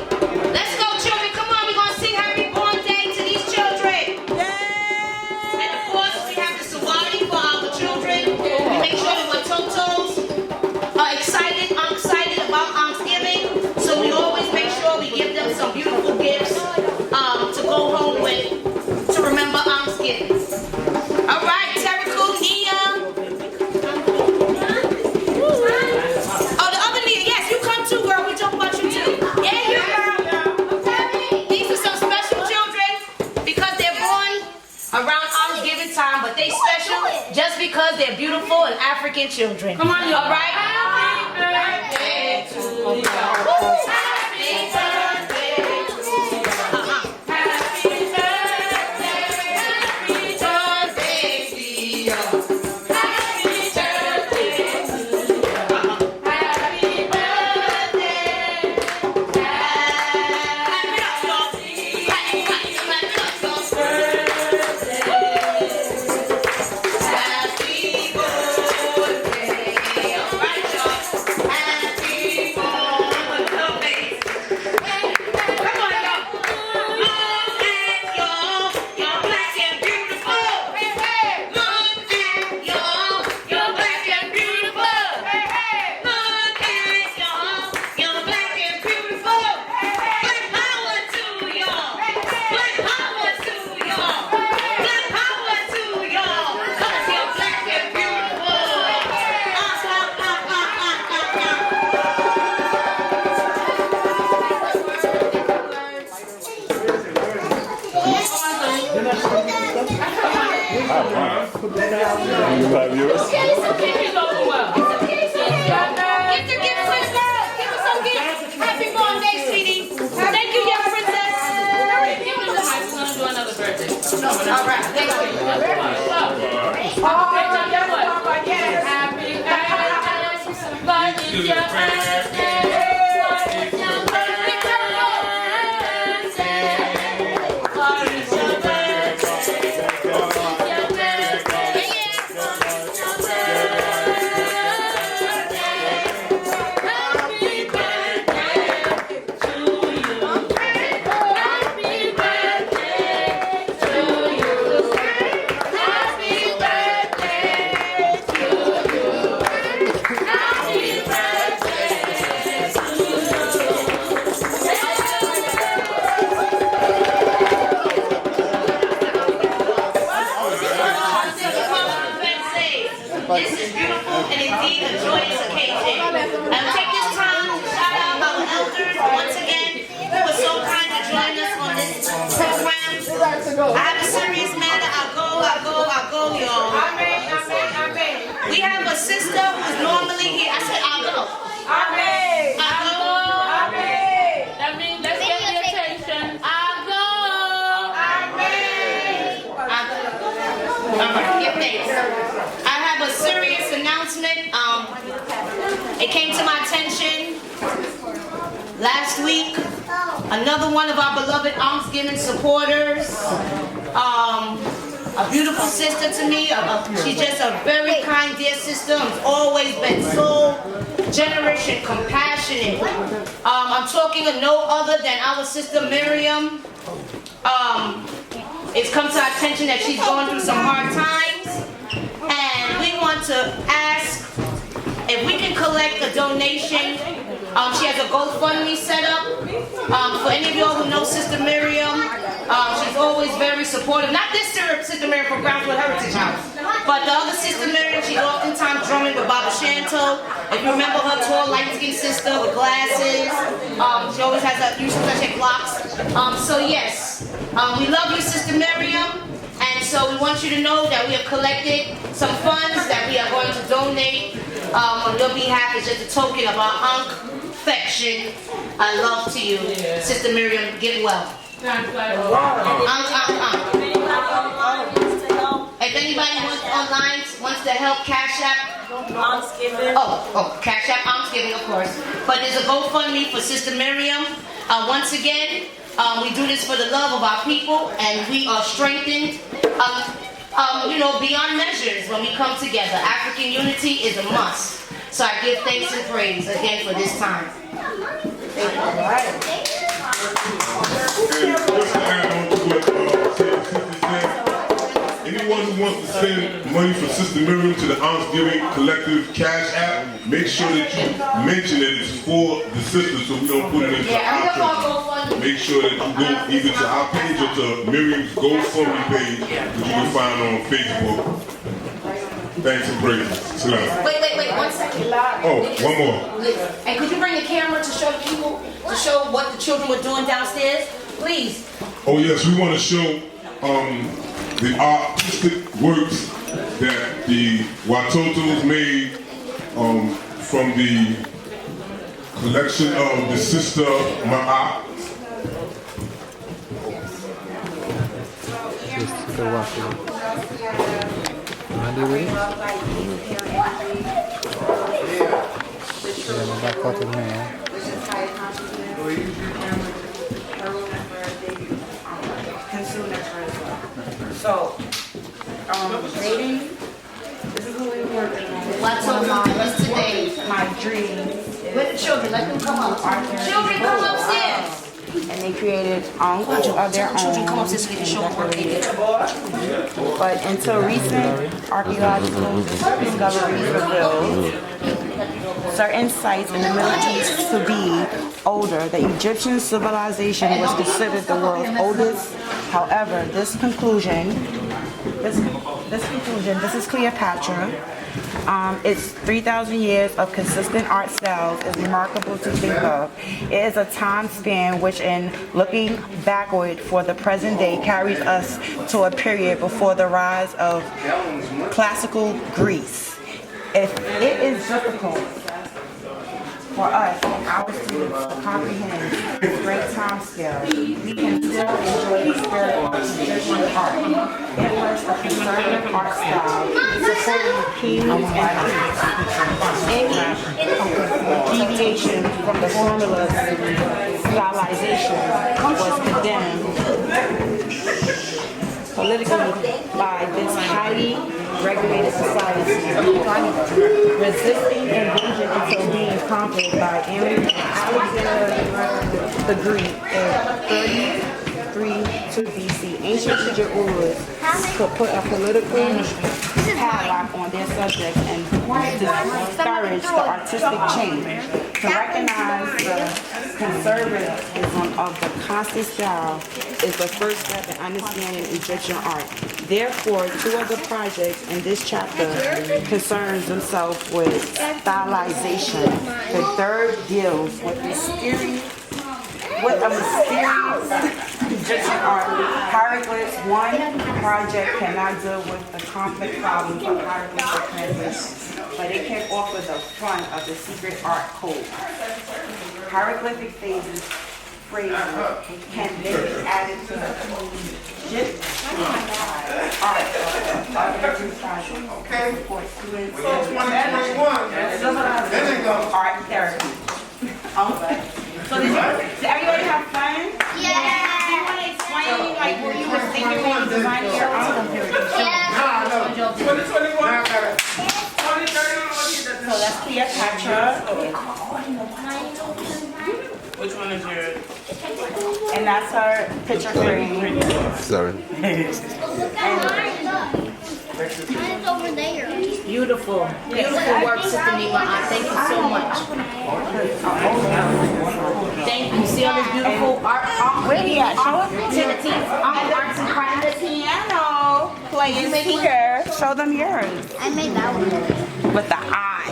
Speaker 2: Let's go, children. Come on. We're going to sing Happy Born Day to these children. And of course, we have the Sawadi for our children. We make sure the Watotos are excited about Ankhsgiving. So we always make sure we give them some beautiful gifts to go home with to remember Ankhsgiving. All right, Terrico, Nia. Oh, the other Nia. Yes, you come too, girl. We talk about you too. Yeah, you girl. These are some special children because they're born around Ankhsgiving time, but they special just because they're beautiful and African children.
Speaker 16: Come on, y'all.
Speaker 2: All right. Happy birthday to you. Happy birthday to you. Happy birthday. Happy birthday to you. Happy birthday to you. Happy birthday.
Speaker 16: Amen. I go. Amen. That means let's get the attention. I go. Amen.
Speaker 2: All right, give thanks. I have a serious announcement. It came to my attention last week. Another one of our beloved Ankhsgiving supporters. A beautiful sister to me. She's just a very kind, dear sister. Has always been so generous and compassionate. I'm talking of no other than our sister Miriam. It's come to our attention that she's going through some hard times, and we want to ask if we can collect a donation. She has a GoFundMe set up. For any of y'all who know Sister Miriam, she's always very supportive. Not this Sister Miriam from Groundswood Heritage House, but the other Sister Miriam. She's oftentimes drumming with Baba Shanto. If you remember her tall, light-skinned sister with glasses, she always has a usually such blocks. So yes, we love you, Sister Miriam. And so we want you to know that we have collected some funds that we are going to donate on your behalf. It's just a token of our affection and love to you. Sister Miriam, get well. If anybody online wants to help, Cash App. Ankhsgiving. Oh, Cash App, Ankhsgiving, of course. But there's a GoFundMe for Sister Miriam. Once again, we do this for the love of our people, and we are strengthened, beyond measures when we come together. African unity is a must. So I give thanks and praise again for this time. Thank you. All right.
Speaker 17: Anyone who wants to send money for Sister Miriam to the Ankhsgiving Collective Cash App, make sure that you mention that it's for the sisters so we don't put it into our treasury. Make sure that you go either to our page or to Miriam's GoFundMe page, which you can find on Facebook. Thanks and praise. Salam.
Speaker 2: Wait, 1 second.
Speaker 17: Oh, one more.
Speaker 2: And could you bring the camera to show people, to show what the children were doing downstairs? Please.
Speaker 17: Oh yes, we want to show the artistic works that the Watotos made from the collection of the sister Ma'a.
Speaker 8: So, rating, this is what we're working on.
Speaker 2: What's on my list today?
Speaker 8: My dream.
Speaker 2: With the children, let them come up. Children, come upstairs.
Speaker 8: And they created of their own.
Speaker 2: Children, come upstairs so they can show what they did.
Speaker 8: But until recent archaeological discoveries revealed certain sites in the Middle East to be older. The Egyptian civilization was considered the world's oldest. However, this is Cleopatra. It's 3,000 years of consistent art styles is remarkable to think of. It is a time span which, in looking backward for the present day, carries us to a period before the rise of classical Greece. If it is difficult for us and our students to comprehend this great time scale, we can still enjoy the spirit of Egyptian art. It was a conservative art style supporting kings and priests. Any deviation from the formula stylization was condemned politically by this highly regulated society, resisting invasion until being conquered by Alexander the Greek in 33 BC. Ancient Egypt rulers could put a political padlock on their subjects and discourage the artistic change. To recognize the conservatism of the constant style is the first step in understanding Egyptian art. Therefore, two of the projects in this chapter concerns themselves with stylization. The third deals with the
Speaker 21: with a mysterious Egyptian art. Hieroglyphs 1 project cannot deal with the complex problems of hieroglyphic translation, but it can offer the fun of the secret art code. Hieroglyphic phrases can then be added to the Egyptian art of other discussions. Okay. For students. So 2021. Art therapy. Okay. So did everybody have fun? Yeah. Do you want to explain like what you were thinking when you designed your art? Yeah. 2030. So that's Cleopatra. Which one is yours? And that's her picture frame.
Speaker 15: Sorry.
Speaker 20: Mine's over there.
Speaker 2: Beautiful. Beautiful work, Sister Nima. Thank you so much. Thank you. See all this beautiful art?
Speaker 21: Where you at? Show us.
Speaker 2: Activities. Arts and
Speaker 21: And the piano playing here. Show them yours.
Speaker 20: I made that one.
Speaker 21: With the eye.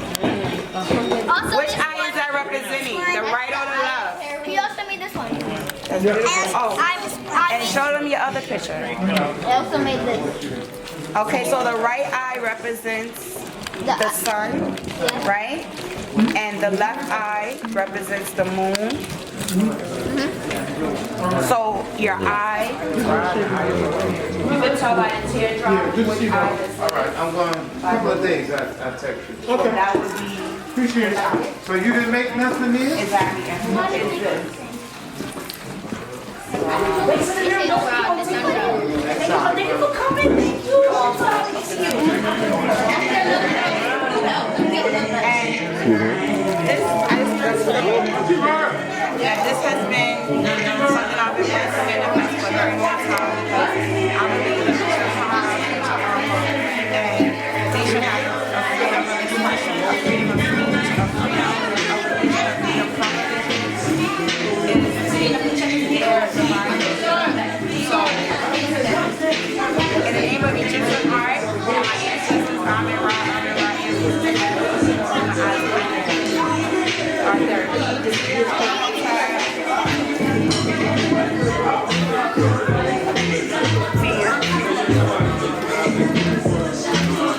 Speaker 20: Also,
Speaker 21: Which eye is that representing? The right or the left?
Speaker 20: He also made this one.
Speaker 21: That's beautiful. Oh. And show them your other picture.
Speaker 20: I also made this.
Speaker 21: Okay, so the right eye represents the sun, right? And the left eye represents the moon. So your eye, you can tell by the teardrop which eye is.
Speaker 22: All right, I'm going, a couple of things I text you.
Speaker 21: So that would be.
Speaker 22: Appreciate it. So you didn't make nothing here?
Speaker 21: Exactly. And what is this?
Speaker 2: Wait, so there are no people. Thank you for coming. Thank you.
Speaker 21: This has been something I've been working in for a very long time because I believe that they should have a freedom of expression, a freedom of speech, a freedom of religion, a freedom from So, in the name of Egyptian art, my ancestors, Amen Ra,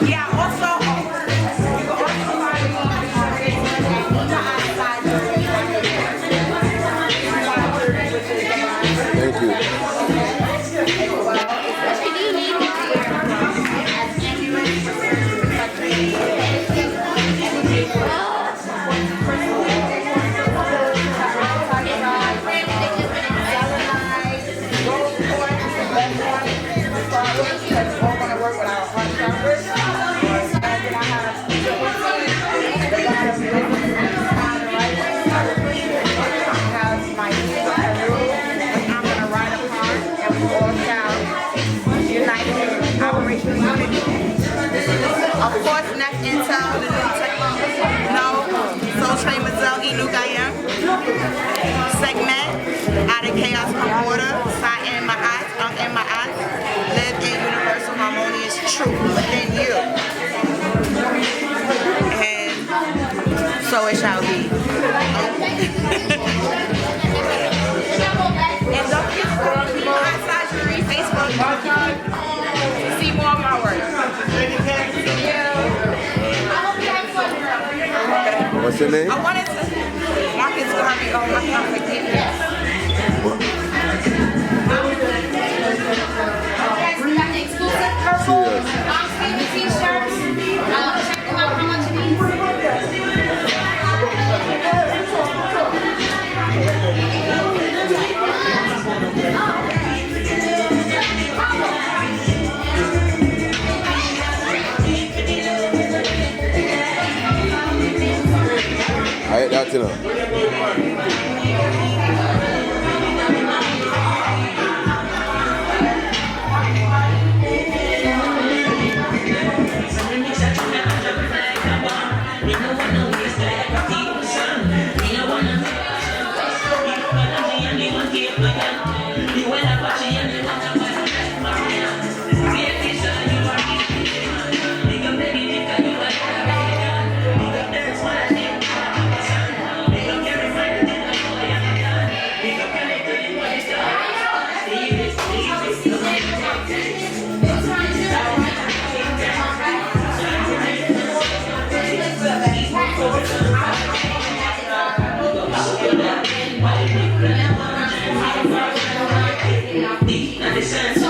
Speaker 21: yeah, also,
Speaker 15: Thank you.
Speaker 21: Of course, next intel, the new technology. No, Soul Train Mazel, Inugayam. Segment, out of chaos come order, sign in my eyes, in my eyes. Live in universal harmonious truth within you. And so it shall be. And don't forget to follow me on Facebook to see more of my work.
Speaker 15: What's your name?
Speaker 21: I wanted to. Marcus Garvey on my forgiveness.
Speaker 20: Guys, we got the exclusive purple Ankhsgiving t-shirts. Check them out. How much it means?
Speaker 15: I hate that, you know.
Speaker 12: Understand